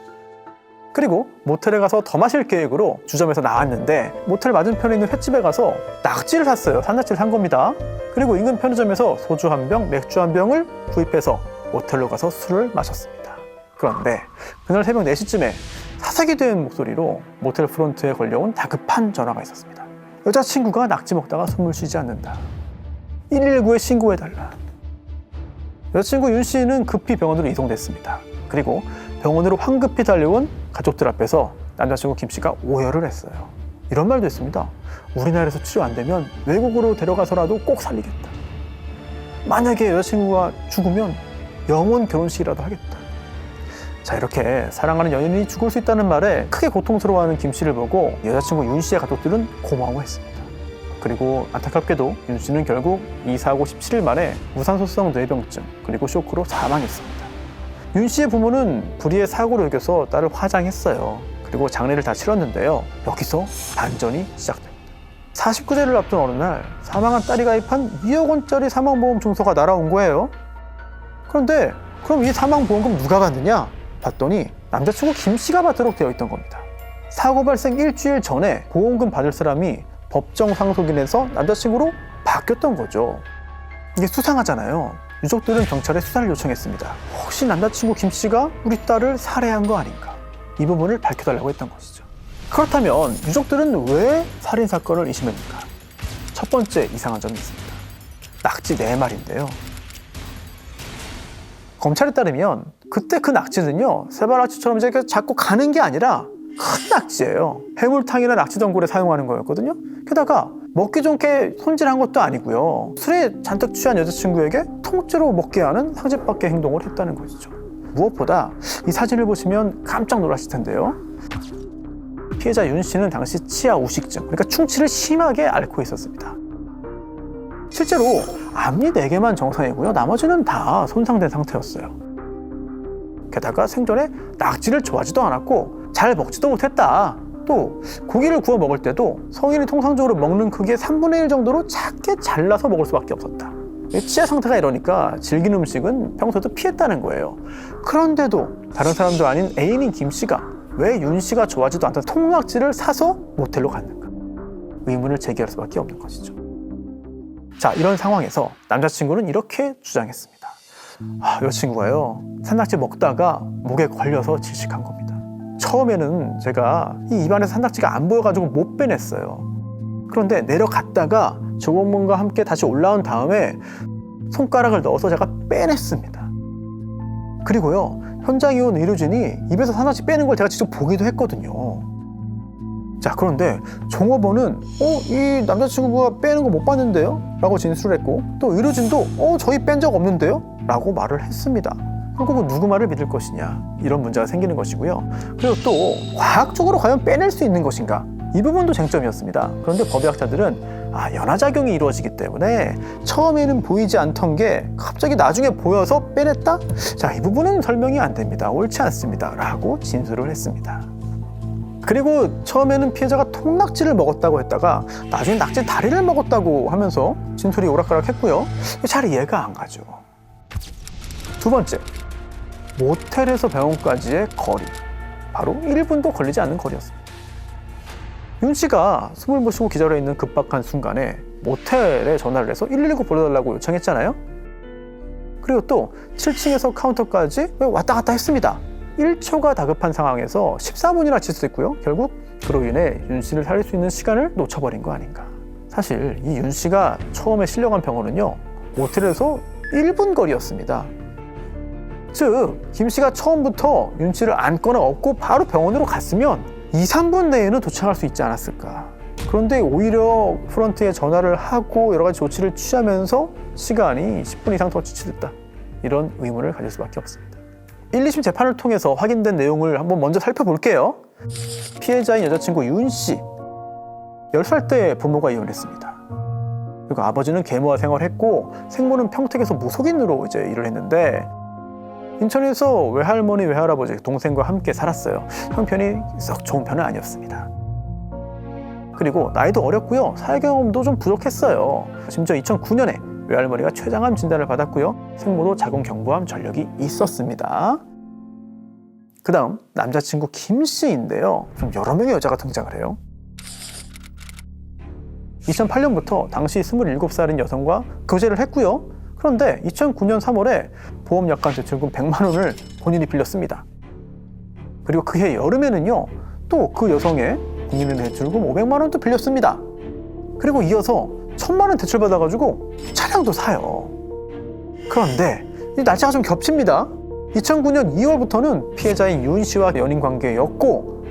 그리고 모텔에 가서 더 마실 계획으로 주점에서 나왔는데 모텔 맞은편에 있는 횟집에 가서 낙지를 샀어요. 산낙지를 산 겁니다. 그리고 인근 편의점에서 소주 한 병, 맥주 한 병을 구입해서 모텔로 가서 술을 마셨습니다. 그런데 그날 새벽 4시쯤에 사색이 된 목소리로 모텔 프론트에 걸려온 다급한 전화가 있었습니다. 여자친구가 낙지 먹다가 숨을 쉬지 않는다. 119에 신고해달라. 여자친구 윤 씨는 급히 병원으로 이송됐습니다. 그리고 병원으로 황급히 달려온 가족들 앞에서 남자친구 김 씨가 오열을 했어요. 이런 말도 했습니다. 우리나라에서 치료 안 되면 외국으로 데려가서라도 꼭 살리겠다. 만약에 여자친구가 죽으면 영혼 결혼식이라도 하겠다. 자, 이렇게 사랑하는 연인이 죽을 수 있다는 말에 크게 고통스러워하는 김 씨를 보고 여자친구 윤 씨의 가족들은 고마워했습니다. 그리고 안타깝게도 윤 씨는 결국 이 사고 17일 만에 무산소성 뇌병증 그리고 쇼크로 사망했습니다. 윤 씨의 부모는 불의의 사고를 여겨서 딸을 화장했어요. 그리고 장례를 다 치렀는데요. 여기서 반전이 시작됩니다. 49세를 앞둔 어느 날 사망한 딸이 가입한 2억 원짜리 사망보험 증서가 날아온 거예요. 그런데 그럼 이 사망보험금 누가 받느냐? 봤더니 남자친구 김 씨가 받도록 되어 있던 겁니다. 사고 발생 일주일 전에 보험금 받을 사람이 법정 상속인에서 남자친구로 바뀌었던 거죠. 이게 수상하잖아요. 유족들은 경찰에 수사를 요청했습니다. 혹시 남자친구 김 씨가 우리 딸을 살해한 거 아닌가? 이 부분을 밝혀달라고 했던 것이죠. 그렇다면 유족들은 왜 살인사건을 의심했는가? 첫 번째 이상한 점이 있습니다. 낙지 4마리인데요. 검찰에 따르면 그때 그 낙지는요, 세발낙지처럼 이제 자꾸 가는 게 아니라 큰 낙지예요. 해물탕이나 낙지전골에 사용하는 거였거든요. 게다가 먹기 좋게 손질한 것도 아니고요. 술에 잔뜩 취한 여자친구에게 통째로 먹게 하는 상습밖의 행동을 했다는 것이죠. 무엇보다 이 사진을 보시면 깜짝 놀라실 텐데요. 피해자 윤 씨는 당시 치아 우식증, 그러니까 충치를 심하게 앓고 있었습니다. 실제로 앞니 4개만 정상이고요. 나머지는 다 손상된 상태였어요. 게다가 생전에 낙지를 좋아하지도 않았고 잘 먹지도 못했다. 또 고기를 구워 먹을 때도 성인이 통상적으로 먹는 크기의 3분의 1 정도로 작게 잘라서 먹을 수밖에 없었다. 치아 상태가 이러니까 질긴 음식은 평소에도 피했다는 거예요. 그런데도 다른 사람도 아닌 애인인 김 씨가 왜 윤 씨가 좋아하지도 않던 통낙지를 사서 모텔로 갔는가? 의문을 제기할 수밖에 없는 것이죠. 자, 이런 상황에서 남자친구는 이렇게 주장했습니다. 여자친구가요, 산낙지 먹다가 목에 걸려서 질식한 겁니다. 처음에는 제가 이 입안에서 산낙지가 안 보여가지고 못 빼냈어요. 그런데 내려갔다가 조공문과 함께 다시 올라온 다음에 손가락을 넣어서 제가 빼냈습니다. 그리고요, 현장에 온 의료진이 입에서 산낙지 빼는 걸 제가 직접 보기도 했거든요. 자, 그런데 종업원은 이 남자친구가 빼는 거 못 봤는데요? 라고 진술을 했고, 또 의료진도 저희 뺀 적 없는데요? 라고 말을 했습니다. 결국은 누구 말을 믿을 것이냐, 이런 문제가 생기는 것이고요. 그리고 또 과학적으로 과연 빼낼 수 있는 것인가, 이 부분도 쟁점이었습니다. 그런데 법의학자들은 연화작용이 이루어지기 때문에 처음에는 보이지 않던 게 갑자기 나중에 보여서 빼냈다? 자, 이 부분은 설명이 안 됩니다. 옳지 않습니다. 라고 진술을 했습니다. 그리고 처음에는 피해자가 통낙지를 먹었다고 했다가 나중에 낙지 다리를 먹었다고 하면서 진술이 오락가락했고요. 잘 이해가 안 가죠. 두 번째, 모텔에서 병원까지의 거리, 바로 1분도 걸리지 않는 거리였습니다. 윤 씨가 숨을 못 쉬고 기절해 있는 급박한 순간에 모텔에 전화를 해서 119 불러달라고 요청했잖아요. 그리고 또 7층에서 카운터까지 왔다 갔다 했습니다. 1초가 다급한 상황에서 14분이나 질수했고요. 결국 그로 인해 윤 씨를 살릴 수 있는 시간을 놓쳐버린 거 아닌가. 사실 이 윤 씨가 처음에 실려간 병원은요, 모텔에서 1분 거리였습니다. 즉, 김 씨가 처음부터 윤 씨를 안거나 업고 바로 병원으로 갔으면 2, 3분 내에는 도착할 수 있지 않았을까. 그런데 오히려 프런트에 전화를 하고 여러 가지 조치를 취하면서 시간이 10분 이상 더 지체됐다. 이런 의문을 가질 수밖에 없습니다. 1, 2심 재판을 통해서 확인된 내용을 한번 먼저 살펴볼게요. 피해자인 여자친구 윤 씨, 10살 때 부모가 이혼했습니다. 그리고 아버지는 계모와 생활했고 생모는 평택에서 무속인으로 이제 일을 했는데 인천에서 외할머니, 외할아버지, 동생과 함께 살았어요. 형편이 썩 좋은 편은 아니었습니다. 그리고 나이도 어렸고요. 사회 경험도 좀 부족했어요. 심지어 2009년에 외할머니가 췌장암 진단을 받았고요. 생모도 자궁경부암 전력이 있었습니다. 그 다음 남자친구 김씨인데요. 좀 여러 명의 여자가 등장을 해요. 2008년부터 당시 27살인 여성과 교제를 했고요. 그런데 2009년 3월에 보험약관 대출금 100만 원을 본인이 빌렸습니다. 그리고 그해 여름에는요, 또 그 여성의 국민은행 대출금 500만 원도 빌렸습니다. 그리고 이어서 1000만 원 대출받아가지고 차량도 사요. 그런데 이 날짜가 좀 겹칩니다. 2009년 2월부터는 피해자인 윤 씨와 연인 관계였고,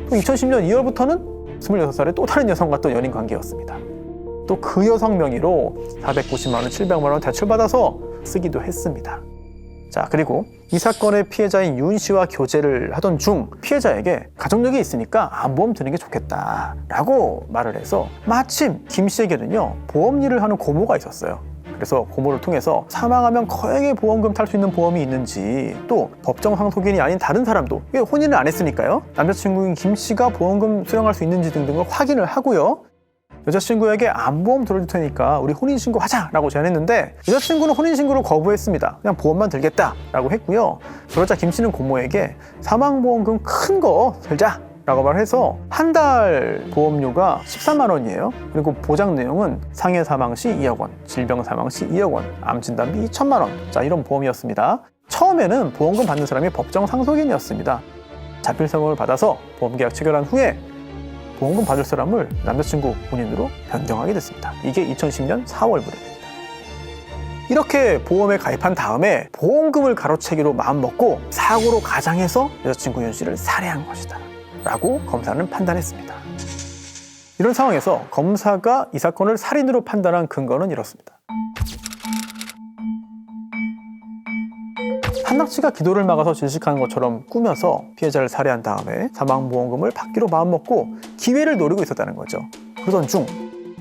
또 2010년 2월부터는 26살의 또 다른 여성과 또 연인 관계였습니다. 또 그 여성 명의로 490만 원, 700만 원 대출받아서 쓰기도 했습니다. 자, 그리고 이 사건의 피해자인 윤 씨와 교제를 하던 중 피해자에게 가족력이 있으니까 암보험 드는 게 좋겠다라고 말을 해서 마침 김 씨에게는요, 보험 일을 하는 고모가 있었어요. 그래서 고모를 통해서 사망하면 거액의 보험금 탈 수 있는 보험이 있는지, 또 법정 상속인이 아닌 다른 사람도, 이게 혼인을 안 했으니까요, 남자친구인 김 씨가 보험금 수령할 수 있는지 등등을 확인을 하고요, 여자친구에게 암보험 들어줄 테니까 우리 혼인신고 하자라고 제안했는데 여자친구는 혼인신고를 거부했습니다. 그냥 보험만 들겠다라고 했고요. 그러자 김 씨는 고모에게 사망보험금 큰 거 들자 라고 말해서 한 달 보험료가 13만 원이에요. 그리고 보장 내용은 상해 사망 시 2억 원, 질병 사망 시 2억 원, 암 진단비 2천만 원. 자, 이런 보험이었습니다. 처음에는 보험금 받는 사람이 법정 상속인이었습니다. 자필서명을 받아서 보험계약 체결한 후에 보험금 받을 사람을 남자친구 본인으로 변경하게 됐습니다. 이게 2010년 4월 무렵입니다. 이렇게 보험에 가입한 다음에 보험금을 가로채기로 마음먹고 사고로 가장해서 여자친구 윤 씨를 살해한 것이다 라고 검사는 판단했습니다. 이런 상황에서 검사가 이 사건을 살인으로 판단한 근거는 이렇습니다. 산낙지가 기도를 막아서 질식하는 것처럼 꾸며서 피해자를 살해한 다음에 사망보험금을 받기로 마음먹고 기회를 노리고 있었다는 거죠. 그러던 중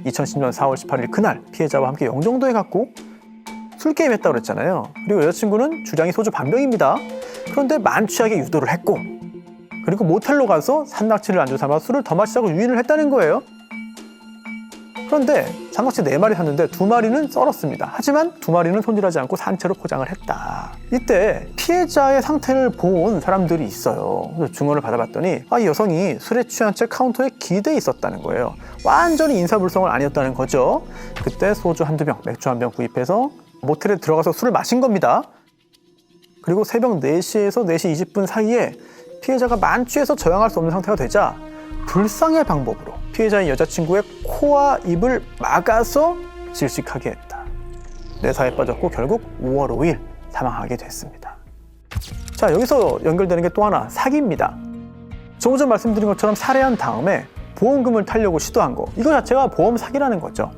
2010년 4월 18일 그날 피해자와 함께 영종도에 갔고 술게임 했다고 그랬잖아요. 그리고 여자친구는 주량이 소주 반병입니다. 그런데 만취하게 유도를 했고, 그리고 모텔로 가서 산낙지를 안주 삼아 술을 더 마시자고 유인을 했다는 거예요. 그런데 산낙지 4마리 샀는데 2마리는 썰었습니다. 하지만 2마리는 손질하지 않고 산채로 포장을 했다. 이때 피해자의 상태를 본 사람들이 있어요. 그래서 증언을 받아봤더니 이 여성이 술에 취한 채 카운터에 기대에 있었다는 거예요. 완전히 인사불성은 아니었다는 거죠. 그때 소주 한두 병, 맥주 한 병 구입해서 모텔에 들어가서 술을 마신 겁니다. 그리고 새벽 4시에서 4시 20분 사이에 피해자가 만취해서 저항할 수 없는 상태가 되자 불상의 방법으로 피해자인 여자친구의 코와 입을 막아서 질식하게 했다. 내사에 빠졌고 결국 5월 5일 사망하게 됐습니다. 자, 여기서 연결되는 게 또 하나, 사기입니다. 조금 전 말씀드린 것처럼 살해한 다음에 보험금을 타려고 시도한 거, 이거 자체가 보험 사기라는 거죠.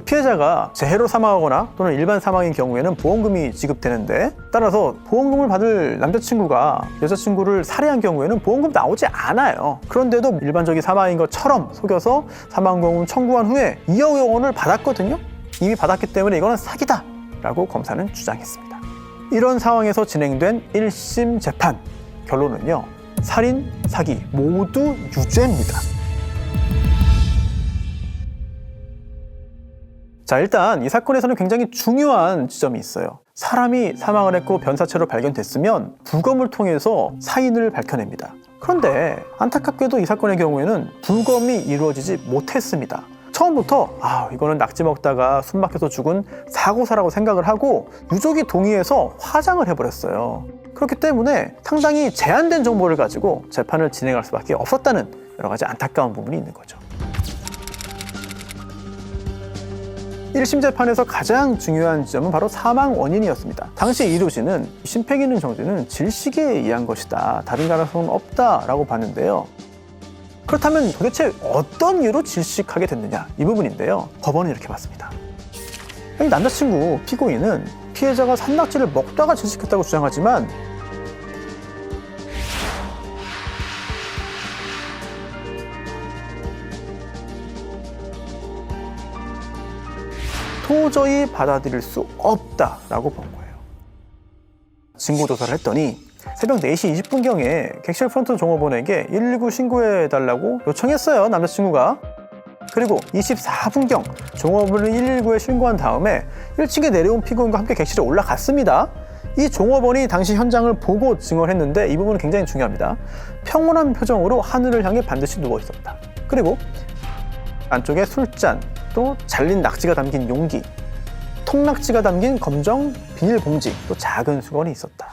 피해자가 재해로 사망하거나 또는 일반 사망인 경우에는 보험금이 지급되는데, 따라서 보험금을 받을 남자친구가 여자친구를 살해한 경우에는 보험금 나오지 않아요. 그런데도 일반적인 사망인 것처럼 속여서 사망보험금 청구한 후에 2억 원을 받았거든요. 이미 받았기 때문에 이거는 사기다 라고 검사는 주장했습니다. 이런 상황에서 진행된 1심 재판 결론은요, 살인, 사기 모두 유죄입니다. 자, 일단 이 사건에서는 굉장히 중요한 지점이 있어요. 사람이 사망을 했고 변사체로 발견됐으면 부검을 통해서 사인을 밝혀냅니다. 그런데 안타깝게도 이 사건의 경우에는 부검이 이루어지지 못했습니다. 처음부터 이거는 낙지 먹다가 숨 막혀서 죽은 사고사라고 생각을 하고 유족이 동의해서 화장을 해버렸어요. 그렇기 때문에 상당히 제한된 정보를 가지고 재판을 진행할 수밖에 없었다는 여러 가지 안타까운 부분이 있는 거죠. 1심 재판에서 가장 중요한 지점은 바로 사망 원인이었습니다. 당시 이도 씨는 심폐기능 정지는 질식에 의한 것이다, 다른 가능성은 없다라고 봤는데요. 그렇다면 도대체 어떤 이유로 질식하게 됐느냐, 이 부분인데요. 법원은 이렇게 봤습니다. 이 남자친구 피고인은 피해자가 산낙지를 먹다가 질식했다고 주장하지만 도저히 받아들일 수 없다라고 본 거예요. 증거조사를 했더니 새벽 4시 20분경에 객실 프런트 종업원에게 119 신고해달라고 요청했어요, 남자친구가. 그리고 24분경 종업원은 119에 신고한 다음에 1층에 내려온 피고인과 함께 객실에 올라갔습니다. 이 종업원이 당시 현장을 보고 증언을 했는데 이 부분은 굉장히 중요합니다. 평온한 표정으로 하늘을 향해 반드시 누워 있었다. 그리고 안쪽에 술잔, 또 잘린 낙지가 담긴 용기, 통낙지가 담긴 검정 비닐봉지, 또 작은 수건이 있었다.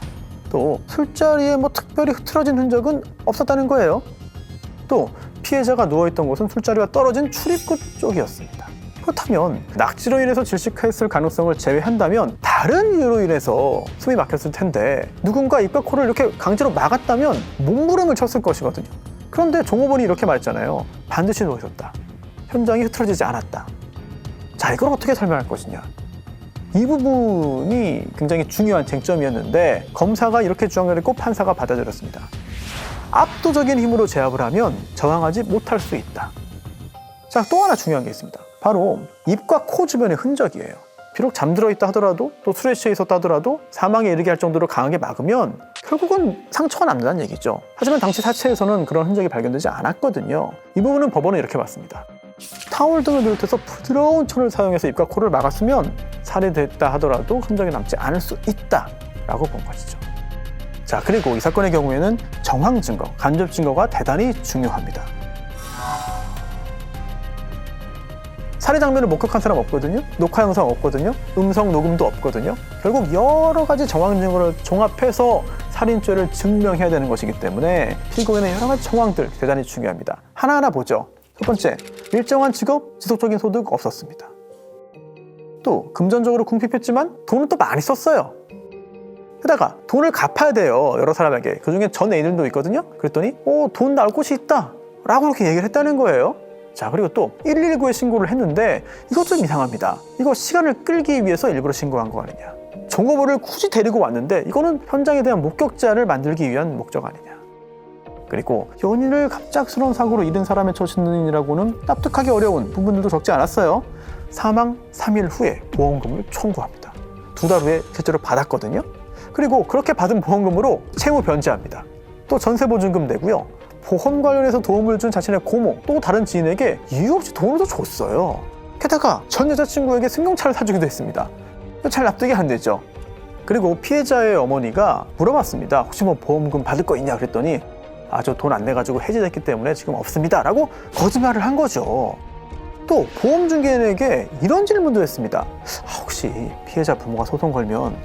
또 술자리에 특별히 흐트러진 흔적은 없었다는 거예요. 또 피해자가 누워있던 곳은 술자리와 떨어진 출입구 쪽이었습니다. 그렇다면 낙지로 인해서 질식했을 가능성을 제외한다면 다른 이유로 인해서 숨이 막혔을 텐데 누군가 입과 코를 이렇게 강제로 막았다면 몸부림을 쳤을 것이거든요. 그런데 종업원이 이렇게 말했잖아요. 반드시 누워있었다. 현장이 흐트러지지 않았다. 자, 이걸 어떻게 설명할 것이냐. 이 부분이 굉장히 중요한 쟁점이었는데 검사가 이렇게 주장을 했고 판사가 받아들였습니다. 압도적인 힘으로 제압을 하면 저항하지 못할 수 있다. 자, 또 하나 중요한 게 있습니다. 바로 입과 코 주변의 흔적이에요. 비록 잠들어 있다 하더라도 또 술에 취해 있었다 하더라도 사망에 이르게 할 정도로 강하게 막으면 결국은 상처가 남는다는 얘기죠. 하지만 당시 사체에서는 그런 흔적이 발견되지 않았거든요. 이 부분은 법원은 이렇게 봤습니다. 타월 등을 비롯해서 부드러운 천을 사용해서 입과 코를 막았으면 살이 됐다 하더라도 흔적이 남지 않을 수 있다라고 본 것이죠. 자, 그리고 이 사건의 경우에는 정황 증거, 간접 증거가 대단히 중요합니다. 살해 장면을 목격한 사람 없거든요. 녹화 영상 없거든요. 음성 녹음도 없거든요. 결국 여러 가지 정황 증거를 종합해서 살인죄를 증명해야 되는 것이기 때문에 피고인의 여러 가지 정황들 대단히 중요합니다. 하나하나 보죠. 첫 번째, 일정한 직업, 지속적인 소득 없었습니다. 또 금전적으로 궁핍했지만 돈은 또 많이 썼어요. 게다가 돈을 갚아야 돼요. 여러 사람에게. 그중에 전 애인들도 있거든요. 그랬더니 돈 나올 곳이 있다 라고 이렇게 얘기를 했다는 거예요. 자, 그리고 또 119에 신고를 했는데 이것 좀 이상합니다. 이거 시간을 끌기 위해서 일부러 신고한 거 아니냐. 종업원을 굳이 데리고 왔는데 이거는 현장에 대한 목격자를 만들기 위한 목적 아니냐. 그리고 연인을 갑작스러운 사고로 잃은 사람의 처신이라고는 납득하기 어려운 부분들도 적지 않았어요. 사망 3일 후에 보험금을 청구합니다. 2달 후에 실제로 받았거든요. 그리고 그렇게 받은 보험금으로 채무 변제합니다. 또 전세보증금 내고요. 보험 관련해서 도움을 준 자신의 고모 또 다른 지인에게 이유 없이 돈을 더 줬어요. 게다가 전 여자친구에게 승용차를 사주기도 했습니다. 잘 납득이 안 되죠. 그리고 피해자의 어머니가 물어봤습니다. 혹시 보험금 받을 거 있냐 그랬더니 저 돈 안 내가지고 해지됐기 때문에 지금 없습니다 라고 거짓말을 한 거죠. 또 보험중개인에게 이런 질문도 했습니다. 혹시 피해자 부모가 소송 걸면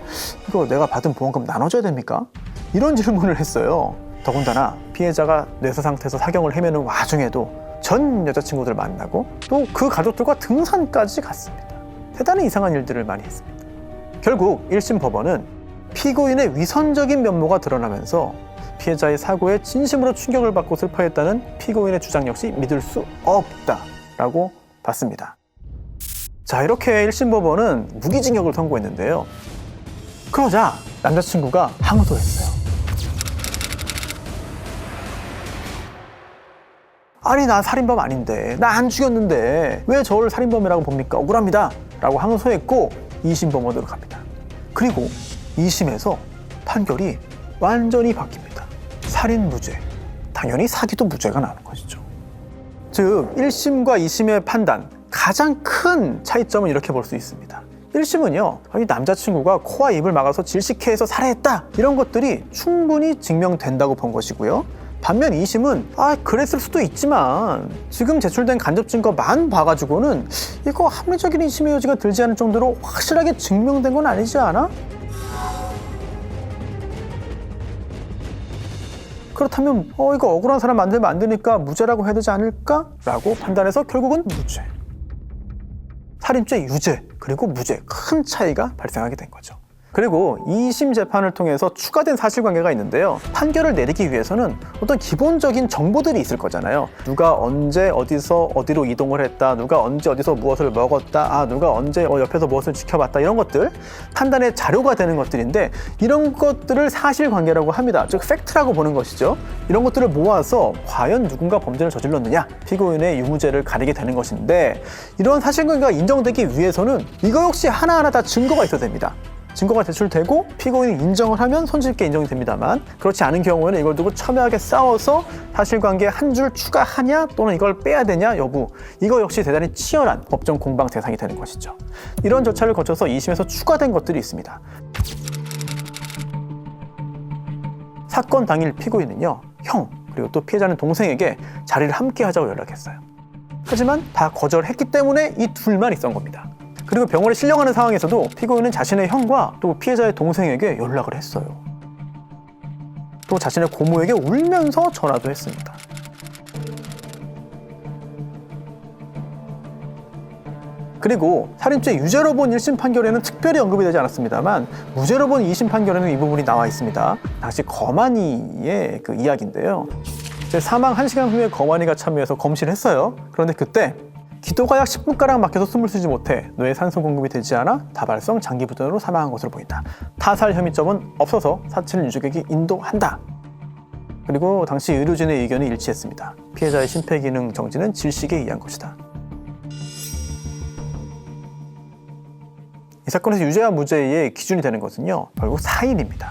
이거 내가 받은 보험금 나눠줘야 됩니까? 이런 질문을 했어요. 더군다나 피해자가 뇌사 상태에서 사경을 헤매는 와중에도 전 여자친구들을 만나고 또 그 가족들과 등산까지 갔습니다. 대단히 이상한 일들을 많이 했습니다. 결국 1심 법원은 피고인의 위선적인 면모가 드러나면서 피해자의 사고에 진심으로 충격을 받고 슬퍼했다는 피고인의 주장 역시 믿을 수 없다라고 봤습니다. 자, 이렇게 1심 법원은 무기징역을 선고했는데요. 그러자 남자친구가 항소했어요. 아니, 나 살인범 아닌데, 나 안 죽였는데 왜 저를 살인범이라고 봅니까? 억울합니다 라고 항소했고 2심 법원으로 갑니다. 그리고 2심에서 판결이 완전히 바뀝니다. 살인 무죄, 당연히 사기도 무죄가 나는 것이죠. 즉 1심과 2심의 판단, 가장 큰 차이점은 이렇게 볼 수 있습니다. 1심은요, 이 남자친구가 코와 입을 막아서 질식해서 살해했다 이런 것들이 충분히 증명된다고 본 것이고요. 반면 2심은 그랬을 수도 있지만 지금 제출된 간접 증거만 봐가지고는 이거 합리적인 의심의 여지가 들지 않을 정도로 확실하게 증명된 건 아니지 않아? 그렇다면 이거 억울한 사람 만들면 안 되니까 무죄라고 해야 되지 않을까? 라고 판단해서 결국은 무죄. 살인죄 유죄 그리고 무죄, 큰 차이가 발생하게 된 거죠. 그리고 2심 재판을 통해서 추가된 사실관계가 있는데요. 판결을 내리기 위해서는 어떤 기본적인 정보들이 있을 거잖아요. 누가 언제 어디서 어디로 이동을 했다, 누가 언제 어디서 무엇을 먹었다, 누가 언제 옆에서 무엇을 지켜봤다, 이런 것들 판단의 자료가 되는 것들인데 이런 것들을 사실관계라고 합니다. 즉 팩트라고 보는 것이죠. 이런 것들을 모아서 과연 누군가 범죄를 저질렀느냐, 피고인의 유무죄를 가리게 되는 것인데 이런 사실관계가 인정되기 위해서는 이거 역시 하나하나 다 증거가 있어야 됩니다. 증거가 제출되고 피고인이 인정을 하면 손쉽게 인정이 됩니다만 그렇지 않은 경우에는 이걸 두고 첨예하게 싸워서 사실관계에 한 줄 추가하냐 또는 이걸 빼야 되냐 여부, 이거 역시 대단히 치열한 법정 공방 대상이 되는 것이죠. 이런 절차를 거쳐서 2심에서 추가된 것들이 있습니다. 사건 당일 피고인은요, 형 그리고 또 피해자는 동생에게 자리를 함께 하자고 연락했어요. 하지만 다 거절했기 때문에 이 둘만 있었던 겁니다. 그리고 병원에 실려가는 상황에서도 피고인은 자신의 형과 또 피해자의 동생에게 연락을 했어요. 또 자신의 고모에게 울면서 전화도 했습니다. 그리고 살인죄 유죄로 본 1심 판결에는 특별히 언급이 되지 않았습니다만 무죄로 본 2심 판결에는 이 부분이 나와 있습니다. 당시 거만이의 그 이야기인데요. 사망 1시간 후에 거만이가 참여해서 검시를 했어요. 그런데 그때 기도가 약 10분가량 막혀서 숨을 쉬지 못해 뇌에 산소 공급이 되지 않아 다발성 장기부전으로 사망한 것으로 보인다. 타살 혐의점은 없어서 사체를 유족에게 인도한다. 그리고 당시 의료진의 의견이 일치했습니다. 피해자의 심폐기능 정지는 질식에 의한 것이다. 이 사건에서 유죄와 무죄의 기준이 되는 것은요, 결국 사인입니다.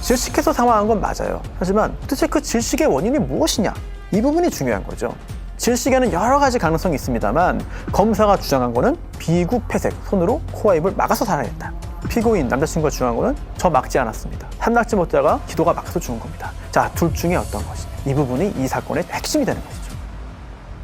질식해서 사망한 건 맞아요. 하지만 도대체 그 질식의 원인이 무엇이냐? 이 부분이 중요한 거죠. 질식에는 여러 가지 가능성이 있습니다만 검사가 주장한 거는 비구폐색, 손으로 코와 입을 막아서 살해했다. 피고인 남자친구가 주장한 거는 저 막지 않았습니다. 한낙지 먹다가 기도가 막혀서 죽은 겁니다. 자, 둘 중에 어떤 것이냐? 이 부분이 이 사건의 핵심이 되는 것이죠.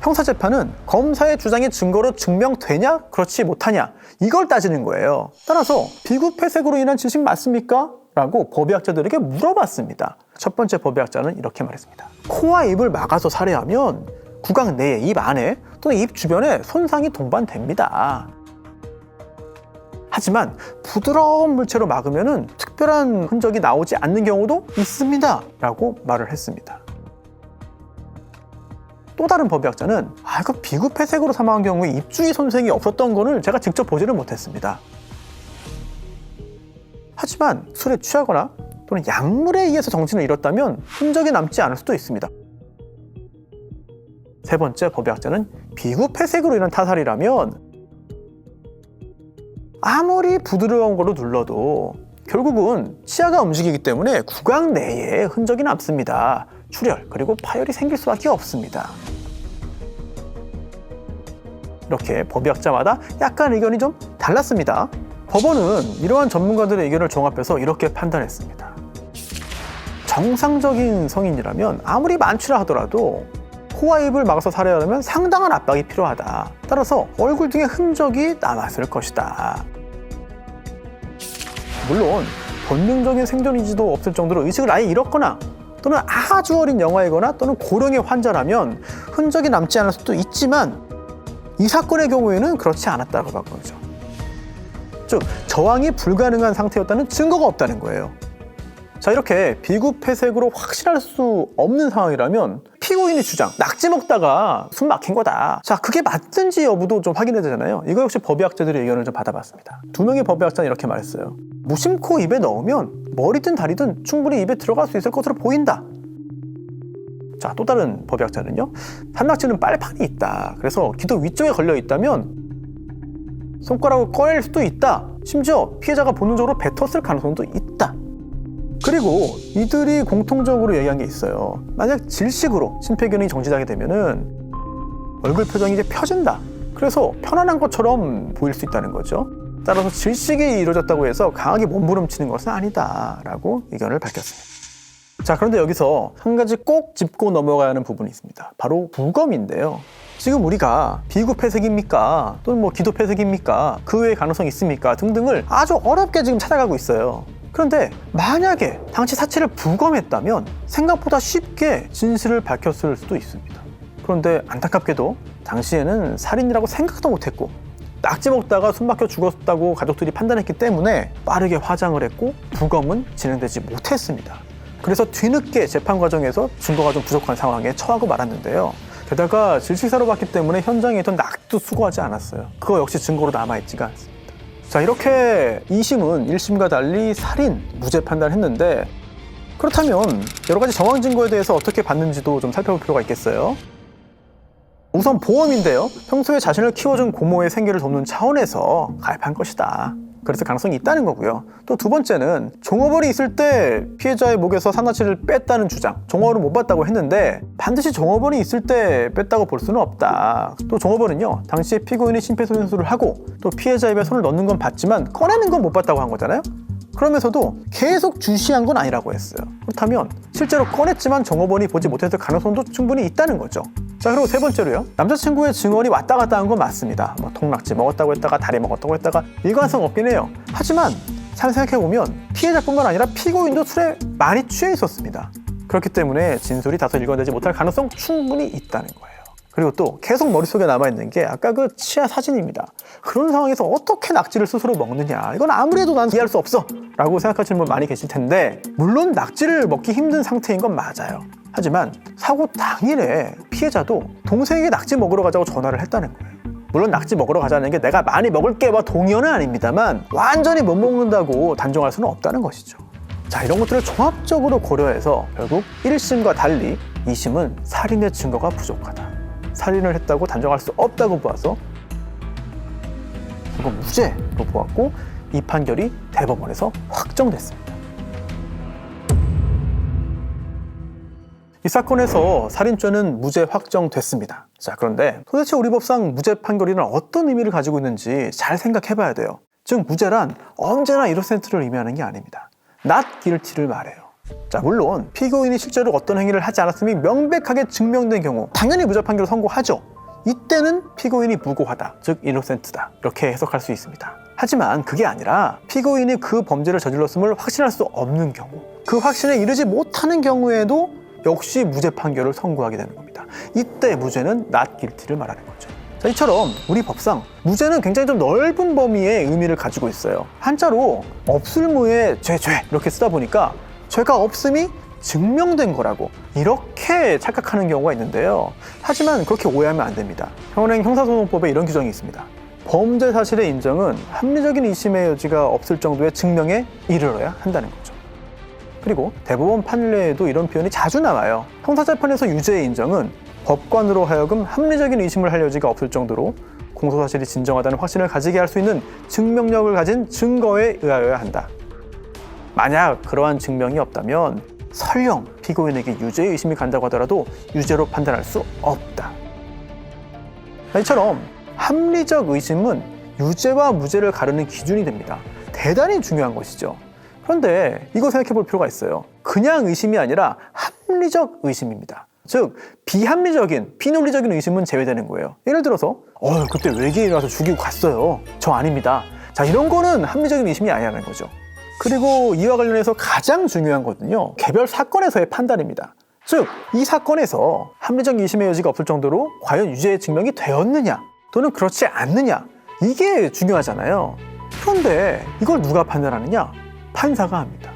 형사재판은 검사의 주장이 증거로 증명되냐, 그렇지 못하냐, 이걸 따지는 거예요. 따라서 비구폐색으로 인한 질식 맞습니까? 라고 법의학자들에게 물어봤습니다. 첫 번째 법의학자는 이렇게 말했습니다. 코와 입을 막아서 살해하면 구강 내에, 입 안에 또는 입 주변에 손상이 동반됩니다. 하지만 부드러운 물체로 막으면 특별한 흔적이 나오지 않는 경우도 있습니다. 라고 말을 했습니다. 또 다른 법의학자는 그 비구폐색으로 사망한 경우에 입주위 손색이 없었던 거를 제가 직접 보지를 못했습니다. 하지만 술에 취하거나 또는 약물에 의해서 정신을 잃었다면 흔적이 남지 않을 수도 있습니다. 세 번째 법의학자는 비구폐색으로 인한 타살이라면 아무리 부드러운 걸로 눌러도 결국은 치아가 움직이기 때문에 구강 내에 흔적이 남습니다. 출혈 그리고 파열이 생길 수밖에 없습니다. 이렇게 법의학자마다 약간 의견이 좀 달랐습니다. 법원은 이러한 전문가들의 의견을 종합해서 이렇게 판단했습니다. 정상적인 성인이라면 아무리 만취라 하더라도 코와 입을 막아서 살해하려면 상당한 압박이 필요하다. 따라서 얼굴 등의 흔적이 남았을 것이다. 물론 본능적인 생존의지도 없을 정도로 의식을 아예 잃었거나 또는 아주 어린 영아이거나 또는 고령의 환자라면 흔적이 남지 않을 수도 있지만 이 사건의 경우에는 그렇지 않았다고 본 거죠. 즉, 저항이 불가능한 상태였다는 증거가 없다는 거예요. 자, 이렇게 비구폐색으로 확실할 수 없는 상황이라면 피고인의 주장, 낙지 먹다가 숨 막힌 거다. 자, 그게 맞든지 여부도 좀 확인해야 되잖아요. 이거 역시 법의학자들의 의견을 좀 받아봤습니다. 2명의 법의학자는 이렇게 말했어요. 무심코 입에 넣으면 머리든 다리든 충분히 입에 들어갈 수 있을 것으로 보인다. 자, 또 다른 법의학자는요. 산낙지는 빨판이 있다. 그래서 기도 위쪽에 걸려 있다면 손가락을 꺼낼 수도 있다. 심지어 피해자가 본능적으로 뱉었을 가능성도 있다. 그리고 이들이 공통적으로 얘기한 게 있어요. 만약 질식으로 심폐기능이 정지하게 되면은 얼굴 표정이 이제 펴진다. 그래서 편안한 것처럼 보일 수 있다는 거죠. 따라서 질식이 이루어졌다고 해서 강하게 몸부림치는 것은 아니다라고 의견을 밝혔습니다. 자, 그런데 여기서 한 가지 꼭 짚고 넘어가야 하는 부분이 있습니다. 바로 부검인데요. 지금 우리가 비구폐색입니까? 또는 기도폐색입니까? 그 외의 가능성이 있습니까? 등등을 아주 어렵게 지금 찾아가고 있어요. 그런데 만약에 당시 사체를 부검했다면 생각보다 쉽게 진실을 밝혔을 수도 있습니다. 그런데 안타깝게도 당시에는 살인이라고 생각도 못했고 낙지 먹다가 숨 막혀 죽었다고 가족들이 판단했기 때문에 빠르게 화장을 했고 부검은 진행되지 못했습니다. 그래서 뒤늦게 재판 과정에서 증거가 좀 부족한 상황에 처하고 말았는데요. 게다가 질식사로 봤기 때문에 현장에 있던 낙지도 수거하지 않았어요. 그거 역시 증거로 남아있지가 않습니다. 자, 이렇게 2심은 1심과 달리 살인, 무죄 판단했는데 그렇다면 여러 가지 정황 증거에 대해서 어떻게 봤는지도 좀 살펴볼 필요가 있겠어요. 우선 보험인데요. 평소에 자신을 키워준 고모의 생계를 돕는 차원에서 가입한 것이다. 그래서 가능성이 있다는 거고요. 또 두 번째는 종업원이 있을 때 피해자의 목에서 산낙지를 뺐다는 주장, 종업원을 못 봤다고 했는데 반드시 종업원이 있을 때 뺐다고 볼 수는 없다. 또 종업원은요, 당시에 피고인이 심폐소생술을 하고 또 피해자 입에 손을 넣는 건 봤지만 꺼내는 건 못 봤다고 한 거잖아요. 그러면서도 계속 주시한 건 아니라고 했어요. 그렇다면 실제로 꺼냈지만 종업원이 보지 못했을 가능성도 충분히 있다는 거죠. 자, 그리고 세 번째로요. 남자친구의 증언이 왔다 갔다 한 건 맞습니다. 뭐 통낙지 먹었다고 했다가 다리 먹었다고 했다가 일관성 없긴 해요. 하지만 잘 생각해보면 피해자뿐만 아니라 피고인도 술에 많이 취해 있었습니다. 그렇기 때문에 진술이 다소 일관되지 못할 가능성 충분히 있다는 거예요. 그리고 또 계속 머릿속에 남아있는 게 아까 그 치아 사진입니다. 그런 상황에서 어떻게 낙지를 스스로 먹느냐, 이건 아무리 해도 난 이해할 수 없어 라고 생각하시는 분 많이 계실 텐데, 물론 낙지를 먹기 힘든 상태인 건 맞아요. 하지만 사고 당일에 피해자도 동생에게 낙지 먹으러 가자고 전화를 했다는 거예요. 물론 낙지 먹으러 가자는 게 내가 많이 먹을게 뭐 동의어는 아닙니다만 완전히 못 먹는다고 단정할 수는 없다는 것이죠. 자, 이런 것들을 종합적으로 고려해서 결국 1심과 달리 2심은 살인의 증거가 부족하다, 살인을 했다고 단정할 수 없다고 보아서 이건 무죄로 보았고, 이 판결이 대법원에서 확정됐습니다. 이 사건에서 살인죄는 무죄 확정됐습니다. 자, 그런데 도대체 우리 법상 무죄 판결이란 어떤 의미를 가지고 있는지 잘 생각해봐야 돼요. 즉, 무죄란 언제나 이노센트를 의미하는 게 아닙니다. not guilty를 말해요. 자, 물론 피고인이 실제로 어떤 행위를 하지 않았음이 명백하게 증명된 경우 당연히 무죄 판결을 선고하죠. 이때는 피고인이 무고하다, 즉 이노센트다, 이렇게 해석할 수 있습니다. 하지만 그게 아니라 피고인이 그 범죄를 저질렀음을 확신할 수 없는 경우, 그 확신에 이르지 못하는 경우에도 역시 무죄 판결을 선고하게 되는 겁니다. 이때 무죄는 not guilty를 말하는 거죠. 자, 이처럼 우리 법상 무죄는 굉장히 좀 넓은 범위의 의미를 가지고 있어요. 한자로 없을무에 죄 이렇게 쓰다 보니까 죄가 없음이 증명된 거라고 이렇게 착각하는 경우가 있는데요. 하지만 그렇게 오해하면 안 됩니다. 현행 형사소송법에 이런 규정이 있습니다. 범죄 사실의 인정은 합리적인 의심의 여지가 없을 정도의 증명에 이르러야 한다는 거죠. 그리고 대법원 판례에도 이런 표현이 자주 나와요. 형사재판에서 유죄의 인정은 법관으로 하여금 합리적인 의심을 할 여지가 없을 정도로 공소사실이 진정하다는 확신을 가지게 할 수 있는 증명력을 가진 증거에 의하여야 한다. 만약 그러한 증명이 없다면 설령 피고인에게 유죄의 의심이 간다고 하더라도 유죄로 판단할 수 없다. 이처럼 합리적 의심은 유죄와 무죄를 가르는 기준이 됩니다. 대단히 중요한 것이죠. 그런데 이거 생각해 볼 필요가 있어요. 그냥 의심이 아니라 합리적 의심입니다. 즉, 비합리적인, 비논리적인 의심은 제외되는 거예요. 예를 들어서 그때 외계인이 와서 죽이고 갔어요. 저 아닙니다. 자, 이런 거는 합리적인 의심이 아니라는 거죠. 그리고 이와 관련해서 가장 중요한 거는요, 개별 사건에서의 판단입니다. 즉, 이 사건에서 합리적 의심의 여지가 없을 정도로 과연 유죄의 증명이 되었느냐 또는 그렇지 않느냐, 이게 중요하잖아요. 그런데 이걸 누가 판단하느냐? 판사가 합니다.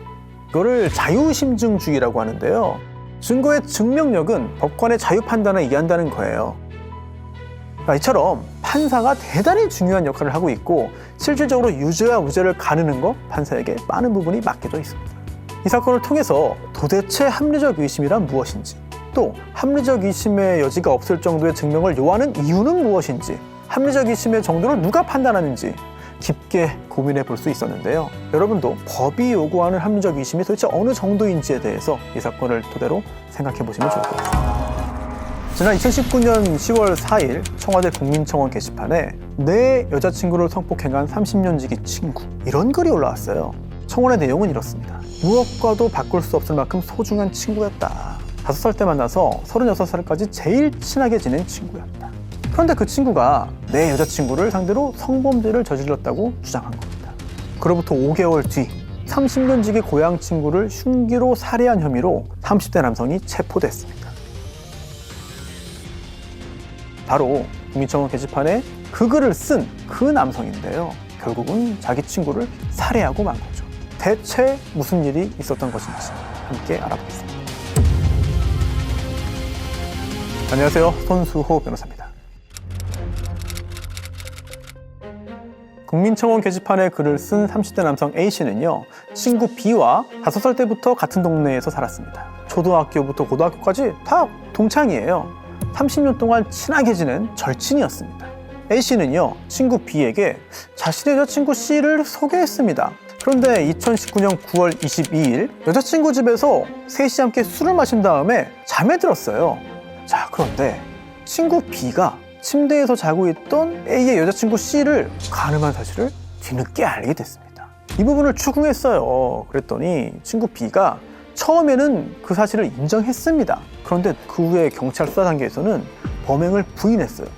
이거를 자유심증주의라고 하는데요. 증거의 증명력은 법관의 자유 판단에 의한다는 거예요. 이처럼 판사가 대단히 중요한 역할을 하고 있고, 실질적으로 유죄와 무죄를 가르는 것, 판사에게 많은 부분이 맡겨져 있습니다. 이 사건을 통해서 도대체 합리적 의심이란 무엇인지, 또 합리적 의심의 여지가 없을 정도의 증명을 요하는 이유는 무엇인지, 합리적 의심의 정도를 누가 판단하는지 깊게 고민해 볼 수 있었는데요. 여러분도 법이 요구하는 합리적 의심이 도대체 어느 정도인지에 대해서 이 사건을 토대로 생각해 보시면 좋을 것 같습니다. 지난 2019년 10월 4일 청와대 국민청원 게시판에 내 여자친구를 성폭행한 30년 지기 친구, 이런 글이 올라왔어요. 청원의 내용은 이렇습니다. 무엇과도 바꿀 수 없을 만큼 소중한 친구였다. 5살 때 만나서 36살까지 제일 친하게 지낸 친구였다. 그런데 그 친구가 내 여자친구를 상대로 성범죄를 저질렀다고 주장한 겁니다. 그로부터 5개월 뒤 30년 지기 고향 친구를 흉기로 살해한 혐의로 30대 남성이 체포됐습니다. 바로 국민청원 게시판에 그 글을 쓴 그 남성인데요. 결국은 자기 친구를 살해하고 만 거죠. 대체 무슨 일이 있었던 것인지 함께 알아보겠습니다. 안녕하세요. 손수호 변호사입니다. 국민청원 게시판에 글을 쓴 30대 남성 A씨는요, 친구 B와 5살 때부터 같은 동네에서 살았습니다. 초등학교부터 고등학교까지 다 동창이에요. 30년 동안 친하게 지낸 절친이었습니다. A씨는요, 친구 B에게 자신의 여자친구 C를 소개했습니다. 그런데 2019년 9월 22일 여자친구 집에서 셋이 함께 술을 마신 다음에 잠에 들었어요. 자, 그런데 친구 B가 침대에서 자고 있던 A의 여자친구 C를 가늠한 사실을 뒤늦게 알게 됐습니다. 이 부분을 추궁했어요. 그랬더니 친구 B가 처음에는 그 사실을 인정했습니다. 그런데 그 후에 경찰 수사 단계에서는 범행을 부인했어요.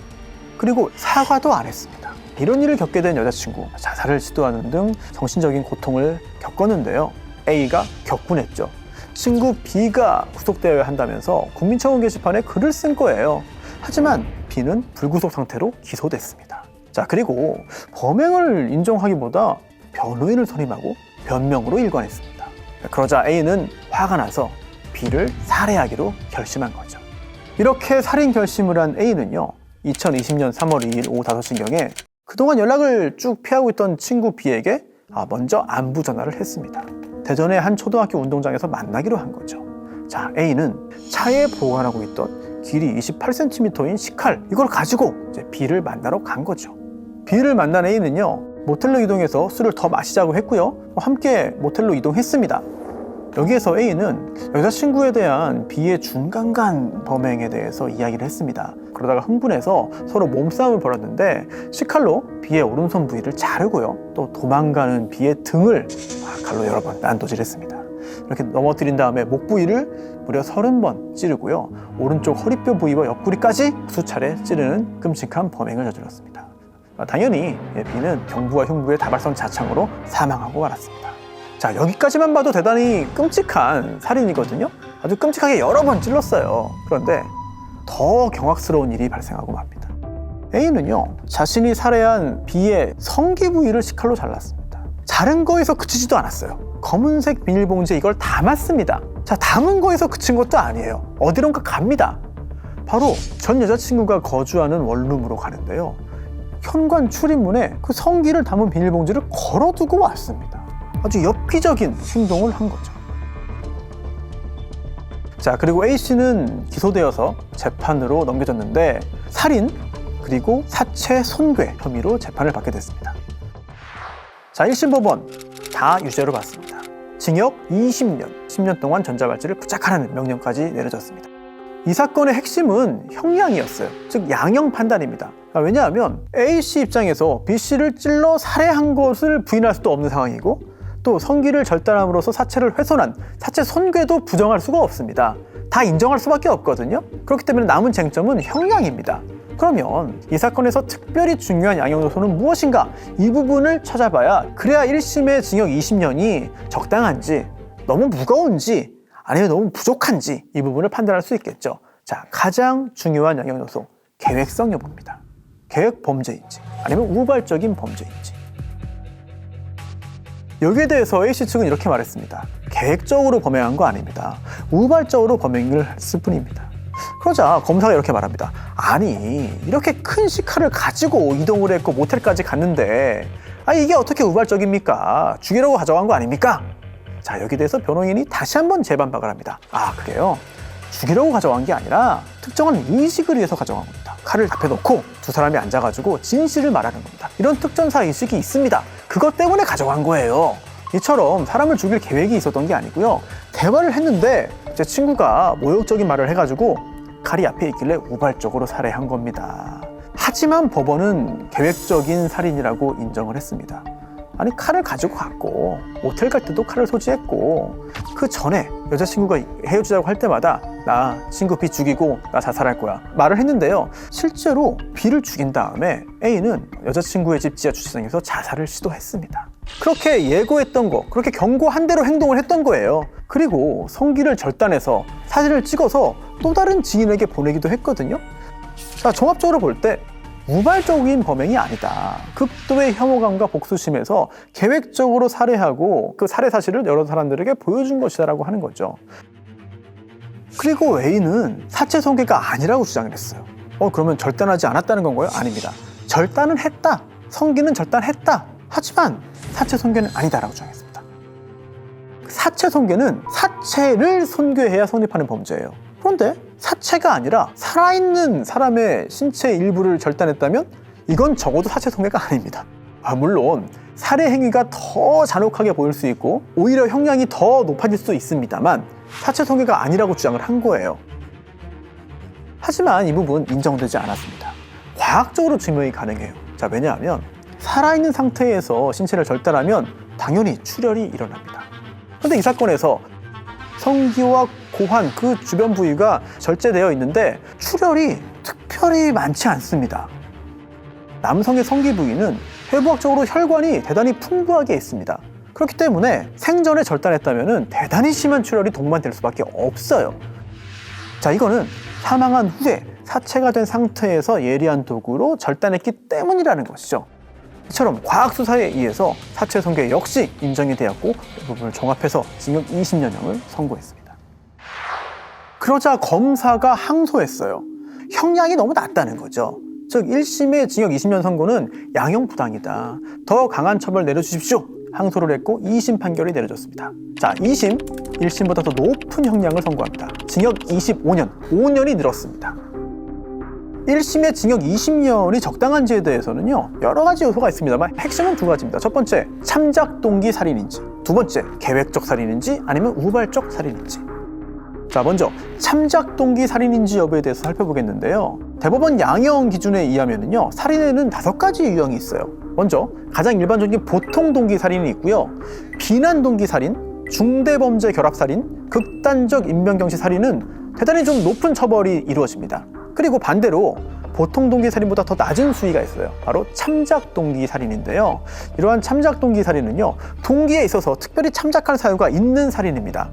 그리고 사과도 안 했습니다. 이런 일을 겪게 된 여자친구, 자살을 시도하는 등 정신적인 고통을 겪었는데요. A가 격분했죠. 친구 B가 구속되어야 한다면서 국민청원 게시판에 글을 쓴 거예요. 하지만 B는 불구속 상태로 기소됐습니다. 자, 그리고 범행을 인정하기보다 변호인을 선임하고 변명으로 일관했습니다. 그러자 A는 화가 나서 B를 살해하기로 결심한 거죠. 이렇게 살인 결심을 한 A는요, 2020년 3월 2일 오후 5시경에 그동안 연락을 쭉 피하고 있던 친구 B에게 먼저 안부 전화를 했습니다. 대전의 한 초등학교 운동장에서 만나기로 한 거죠. 자, A는 차에 보관하고 있던 길이 28cm인 식칼, 이걸 가지고 이제 B를 만나러 간 거죠. B를 만난 A는요, 모텔로 이동해서 술을 더 마시자고 했고요. 함께 모텔로 이동했습니다. 여기에서 A는 여자친구에 대한 B의 중간간 범행에 대해서 이야기를 했습니다. 그러다가 흥분해서 서로 몸싸움을 벌였는데 식칼로 B의 오른손 부위를 자르고요. 또 도망가는 B의 등을 칼로 여러 번 난도질했습니다. 이렇게 넘어뜨린 다음에 목 부위를 무려 30번 찌르고요. 오른쪽 허리뼈 부위와 옆구리까지 수차례 찌르는 끔찍한 범행을 저질렀습니다. 당연히 B는 경부와 흉부의 다발성 자창으로 사망하고 말았습니다. 자, 여기까지만 봐도 대단히 끔찍한 살인이거든요. 아주 끔찍하게 여러 번 찔렀어요. 그런데 더 경악스러운 일이 발생하고 맙니다. A는요, 자신이 살해한 B의 성기 부위를 식칼로 잘랐습니다. 자른 거에서 그치지도 않았어요. 검은색 비닐봉지에 이걸 담았습니다. 자, 담은 거에서 그친 것도 아니에요. 어디론가 갑니다. 바로 전 여자친구가 거주하는 원룸으로 가는데요. 현관 출입문에 그 성기를 담은 비닐봉지를 걸어두고 왔습니다. 아주 엽기적인 행동을 한 거죠. 자, 그리고 A씨는 기소되어서 재판으로 넘겨졌는데 살인 그리고 사체 손괴 혐의로 재판을 받게 됐습니다. 자, 1심 법원 다 유죄로 봤습니다. 징역 20년, 10년 동안 전자발찌를 부착하라는 명령까지 내려졌습니다. 이 사건의 핵심은 형량이었어요. 즉 양형 판단입니다. 왜냐하면 A씨 입장에서 B씨를 찔러 살해한 것을 부인할 수도 없는 상황이고 또 성기를 절단함으로써 사체를 훼손한 사체 손괴도 부정할 수가 없습니다. 다 인정할 수밖에 없거든요. 그렇기 때문에 남은 쟁점은 형량입니다. 그러면 이 사건에서 특별히 중요한 양형 요소는 무엇인가? 이 부분을 찾아봐야 그래야 1심의 징역 20년이 적당한지 너무 무거운지 아니면 너무 부족한지 이 부분을 판단할 수 있겠죠. 자, 가장 중요한 양형 요소, 계획성 여부입니다. 계획 범죄인지 아니면 우발적인 범죄인지. 여기에 대해서 A씨 측은 이렇게 말했습니다. 계획적으로 범행한 거 아닙니다. 우발적으로 범행을 했을 뿐입니다. 그러자 검사가 이렇게 말합니다. 아니, 이렇게 큰 식칼을 가지고 이동을 했고 모텔까지 갔는데 이게 어떻게 우발적입니까? 죽이려고 가져간 거 아닙니까? 자, 여기에 대해서 변호인이 다시 한번 재반박을 합니다. 그래요? 죽이려고 가져간 게 아니라 특정한 의식을 위해서 가져간 겁니다. 칼을 앞에 놓고 두 사람이 앉아가지고 진실을 말하는 겁니다. 이런 특전사 의식이 있습니다. 그것 때문에 가져간 거예요. 이처럼 사람을 죽일 계획이 있었던 게 아니고요. 대화를 했는데 제 친구가 모욕적인 말을 해가지고 칼이 앞에 있길래 우발적으로 살해한 겁니다. 하지만 법원은 계획적인 살인이라고 인정을 했습니다. 아니, 칼을 가지고 갔고 모텔 갈 때도 칼을 소지했고 그 전에 여자친구가 헤어지자고 할 때마다 나 친구 B 죽이고 나 자살할 거야 말을 했는데요. 실제로 B를 죽인 다음에 A는 여자친구의 집 지하 주차장에서 자살을 시도했습니다. 그렇게 예고했던 거, 그렇게 경고한 대로 행동을 했던 거예요. 그리고 성기를 절단해서 사진을 찍어서 또 다른 지인에게 보내기도 했거든요. 자, 종합적으로 볼 때 우발적인 범행이 아니다. 극도의 혐오감과 복수심에서 계획적으로 살해하고 그 살해 사실을 여러 사람들에게 보여준 것이다라고 하는 거죠. 그리고 A는 사체 손괴가 아니라고 주장을 했어요. 그러면 절단하지 않았다는 건가요? 아닙니다. 절단은 했다. 성기는 절단했다. 하지만 사체 손괴는 아니다라고 주장했습니다. 사체 손괴는 사체를 손괴해야 성립하는 범죄예요. 그런데 사체가 아니라 살아있는 사람의 신체 일부를 절단했다면 이건 적어도 사체 손괴가 아닙니다. 물론 살해 행위가 더 잔혹하게 보일 수 있고 오히려 형량이 더 높아질 수 있습니다만 사체 손괴가 아니라고 주장을 한 거예요. 하지만 이 부분 인정되지 않았습니다. 과학적으로 증명이 가능해요. 자, 왜냐하면 살아있는 상태에서 신체를 절단하면 당연히 출혈이 일어납니다. 그런데 이 사건에서 성기와 고환 그 주변 부위가 절제되어 있는데 출혈이 특별히 많지 않습니다. 남성의 성기 부위는 해부학적으로 혈관이 대단히 풍부하게 있습니다. 그렇기 때문에 생전에 절단했다면 대단히 심한 출혈이 동반될 수밖에 없어요. 자, 이거는 사망한 후에 사체가 된 상태에서 예리한 도구로 절단했기 때문이라는 것이죠. 이처럼 과학수사에 의해서 사체 손괴 역시 인정이 되었고 이 부분을 종합해서 징역 20년형을 선고했습니다. 그러자 검사가 항소했어요. 형량이 너무 낮다는 거죠. 즉 1심의 징역 20년 선고는 양형부당이다. 더 강한 처벌 내려주십시오. 항소를 했고 2심 판결이 내려졌습니다. 자, 2심, 1심보다 더 높은 형량을 선고합니다. 징역 25년, 5년이 늘었습니다. 1심의 징역 20년이 적당한지에 대해서는요, 여러 가지 요소가 있습니다만 핵심은 두 가지입니다. 첫 번째, 참작 동기 살인인지, 두 번째, 계획적 살인인지 아니면 우발적 살인인지. 자, 먼저 참작 동기 살인인지 여부에 대해서 살펴보겠는데요. 대법원 양형 기준에 의하면요, 살인에는 5가지 유형이 있어요. 먼저 가장 일반적인 보통 동기 살인이 있고요, 비난 동기 살인, 중대범죄 결합 살인, 극단적 인명경시 살인은 대단히 좀 높은 처벌이 이루어집니다. 그리고 반대로 보통 동기 살인보다 더 낮은 수위가 있어요. 바로 참작 동기 살인인데요. 이러한 참작 동기 살인은요, 동기에 있어서 특별히 참작할 사유가 있는 살인입니다.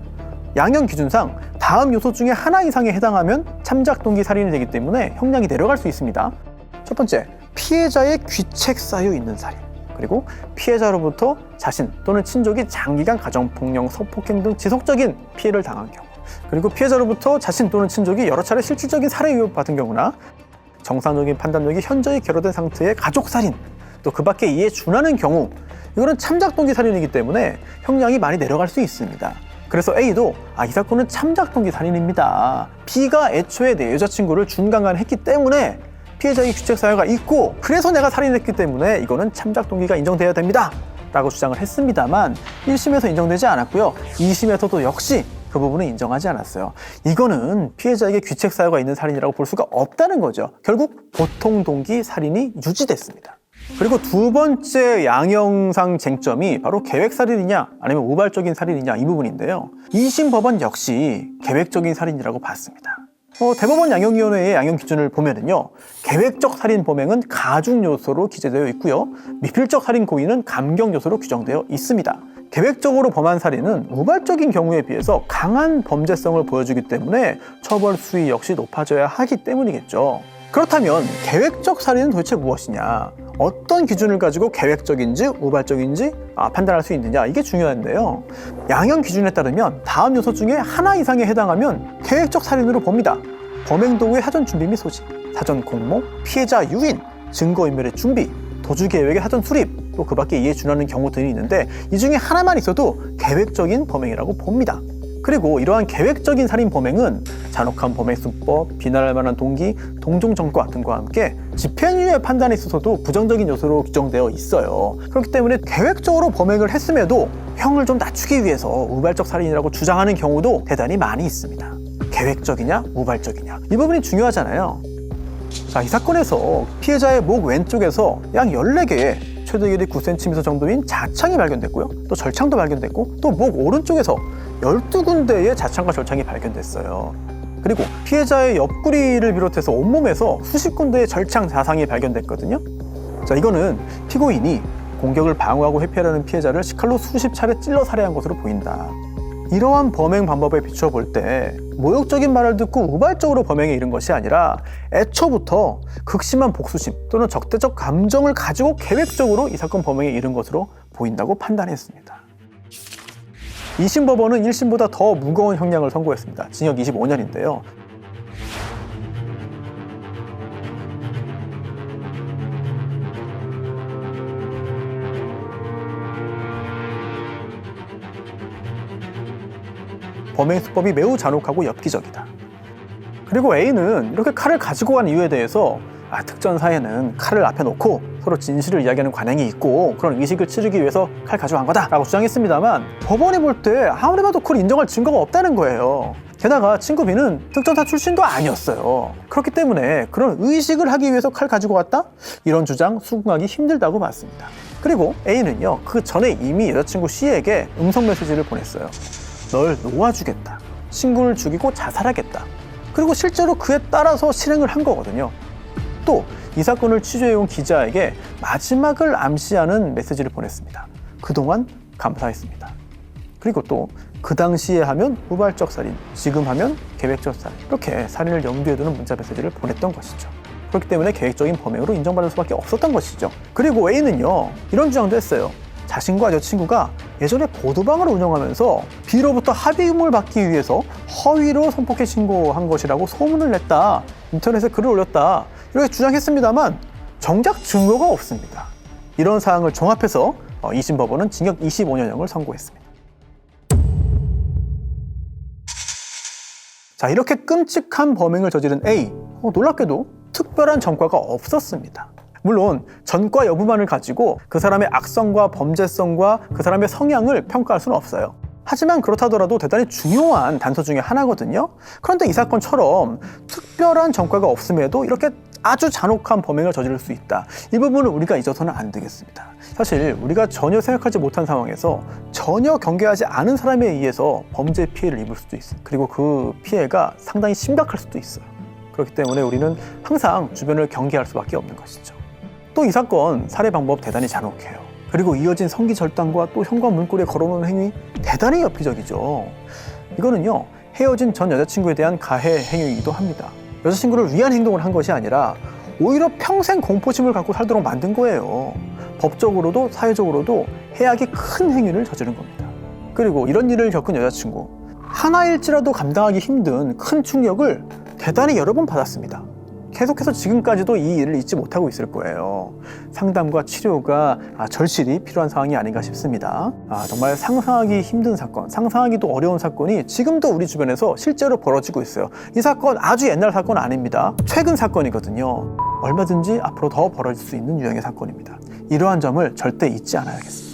양형 기준상 다음 요소 중에 하나 이상에 해당하면 참작 동기 살인이 되기 때문에 형량이 내려갈 수 있습니다. 첫 번째, 피해자의 귀책 사유 있는 살인. 그리고 피해자로부터 자신 또는 친족이 장기간 가정폭력, 성폭행 등 지속적인 피해를 당한 경우, 그리고 피해자로부터 자신 또는 친족이 여러 차례 실질적인 살해 위협을 받은 경우나 정상적인 판단력이 현저히 결여된 상태의 가족살인, 또 그 밖에 이에 준하는 경우, 이거는 참작 동기 살인이기 때문에 형량이 많이 내려갈 수 있습니다. 그래서 A도 이 사건은 참작 동기 살인입니다. B가 애초에 내 여자친구를 준강간했기 때문에 피해자의 귀책 사유가 있고 그래서 내가 살인했기 때문에 이거는 참작 동기가 인정돼야 됩니다 라고 주장을 했습니다만 1심에서 인정되지 않았고요. 2심에서도 역시 그 부분은 인정하지 않았어요. 이거는 피해자에게 귀책 사유가 있는 살인이라고 볼 수가 없다는 거죠. 결국 보통 동기 살인이 유지됐습니다. 그리고 두 번째 양형상 쟁점이 바로 계획살인이냐 아니면 우발적인 살인이냐 이 부분인데요. 2심 법원 역시 계획적인 살인이라고 봤습니다. 대법원 양형위원회의 양형 기준을 보면은요, 계획적 살인 범행은 가중 요소로 기재되어 있고요, 미필적 살인 고의는 감경 요소로 규정되어 있습니다. 계획적으로 범한 살인은 우발적인 경우에 비해서 강한 범죄성을 보여주기 때문에 처벌 수위 역시 높아져야 하기 때문이겠죠. 그렇다면 계획적 살인은 도대체 무엇이냐? 어떤 기준을 가지고 계획적인지 우발적인지 판단할 수 있느냐, 이게 중요한데요. 양형 기준에 따르면 다음 요소 중에 하나 이상에 해당하면 계획적 살인으로 봅니다. 범행 도구의 사전 준비 및 소지, 사전 공모, 피해자 유인, 증거인멸의 준비, 도주 계획의 사전 수립, 또 그 밖에 이에 준하는 경우 등이 있는데 이 중에 하나만 있어도 계획적인 범행이라고 봅니다. 그리고 이러한 계획적인 살인 범행은 잔혹한 범행 수법, 비난할 만한 동기, 동종 전과 등과 함께 집행유예 판단에 있어서도 부정적인 요소로 규정되어 있어요. 그렇기 때문에 계획적으로 범행을 했음에도 형을 좀 낮추기 위해서 우발적 살인이라고 주장하는 경우도 대단히 많이 있습니다. 계획적이냐 우발적이냐, 이 부분이 중요하잖아요. 자, 이 사건에서 피해자의 목 왼쪽에서 약 14개의 최대 길이 9cm 정도인 자창이 발견됐고요, 또 절창도 발견됐고, 또 목 오른쪽에서 12군데의 자창과 절창이 발견됐어요. 그리고 피해자의 옆구리를 비롯해서 온몸에서 수십 군데의 절창 자상이 발견됐거든요. 자, 이거는 피고인이 공격을 방어하고 회피하려는 피해자를 식칼로 수십 차례 찔러 살해한 것으로 보인다. 이러한 범행 방법에 비추어 볼 때 모욕적인 말을 듣고 우발적으로 범행에 이른 것이 아니라 애초부터 극심한 복수심 또는 적대적 감정을 가지고 계획적으로 이 사건 범행에 이른 것으로 보인다고 판단했습니다. 2심 법원은 1심보다 더 무거운 형량을 선고했습니다. 징역 25년인데요. 범행 수법이 매우 잔혹하고 엽기적이다. 그리고 A는 이렇게 칼을 가지고 간 이유에 대해서 특정 사회는 칼을 앞에 놓고 서로 진실을 이야기하는 관행이 있고 그런 의식을 치르기 위해서 칼 가져간 거다 라고 주장했습니다만 법원이 볼 때 아무리 봐도 그걸 인정할 증거가 없다는 거예요. 게다가 친구 B는 특전사 출신도 아니었어요. 그렇기 때문에 그런 의식을 하기 위해서 칼 가지고 왔다? 이런 주장 수긍하기 힘들다고 봤습니다. 그리고 A는요, 그 전에 이미 여자친구 C에게 음성 메시지를 보냈어요. 널 놓아주겠다. 친구를 죽이고 자살하겠다. 그리고 실제로 그에 따라서 실행을 한 거거든요. 또 이 사건을 취재해온 기자에게 마지막을 암시하는 메시지를 보냈습니다. 그동안 감사했습니다. 그리고 또 그 당시에 하면 우발적 살인, 지금 하면 계획적 살인, 이렇게 살인을 염두에 두는 문자 메시지를 보냈던 것이죠. 그렇기 때문에 계획적인 범행으로 인정받을 수밖에 없었던 것이죠. 그리고 A는요, 이런 주장도 했어요. 자신과 여자친구가 예전에 보도방을 운영하면서 B로부터 합의금을 받기 위해서 허위로 성폭행 신고한 것이라고 소문을 냈다. 인터넷에 글을 올렸다. 이렇게 주장했습니다만 정작 증거가 없습니다. 이런 사항을 종합해서 2심 법원은 징역 25년형을 선고했습니다. 자, 이렇게 끔찍한 범행을 저지른 A, 놀랍게도 특별한 전과가 없었습니다. 물론 전과 여부만을 가지고 그 사람의 악성과 범죄성과 그 사람의 성향을 평가할 수는 없어요. 하지만 그렇다더라도 대단히 중요한 단서 중에 하나거든요. 그런데 이 사건처럼 특별한 전과가 없음에도 이렇게 아주 잔혹한 범행을 저지를 수 있다. 이 부분을 우리가 잊어서는 안 되겠습니다. 사실 우리가 전혀 생각하지 못한 상황에서 전혀 경계하지 않은 사람에 의해서 범죄 피해를 입을 수도 있어요. 그리고 그 피해가 상당히 심각할 수도 있어요. 그렇기 때문에 우리는 항상 주변을 경계할 수밖에 없는 것이죠. 또 이 사건 살해 방법 대단히 잔혹해요. 그리고 이어진 성기 절단과 또 현관 문고리에 걸어놓는 행위 대단히 엽기적이죠. 이거는요, 헤어진 전 여자친구에 대한 가해 행위이기도 합니다. 여자친구를 위한 행동을 한 것이 아니라 오히려 평생 공포심을 갖고 살도록 만든 거예요. 법적으로도 사회적으로도 해악이 큰 행위를 저지른 겁니다. 그리고 이런 일을 겪은 여자친구, 하나일지라도 감당하기 힘든 큰 충격을 대단히 여러 번 받았습니다. 계속해서 지금까지도 이 일을 잊지 못하고 있을 거예요. 상담과 치료가 절실히 필요한 상황이 아닌가 싶습니다. 정말 상상하기 힘든 사건, 상상하기도 어려운 사건이 지금도 우리 주변에서 실제로 벌어지고 있어요. 이 사건 아주 옛날 사건 아닙니다. 최근 사건이거든요. 얼마든지 앞으로 더 벌어질 수 있는 유형의 사건입니다. 이러한 점을 절대 잊지 않아야겠습니다.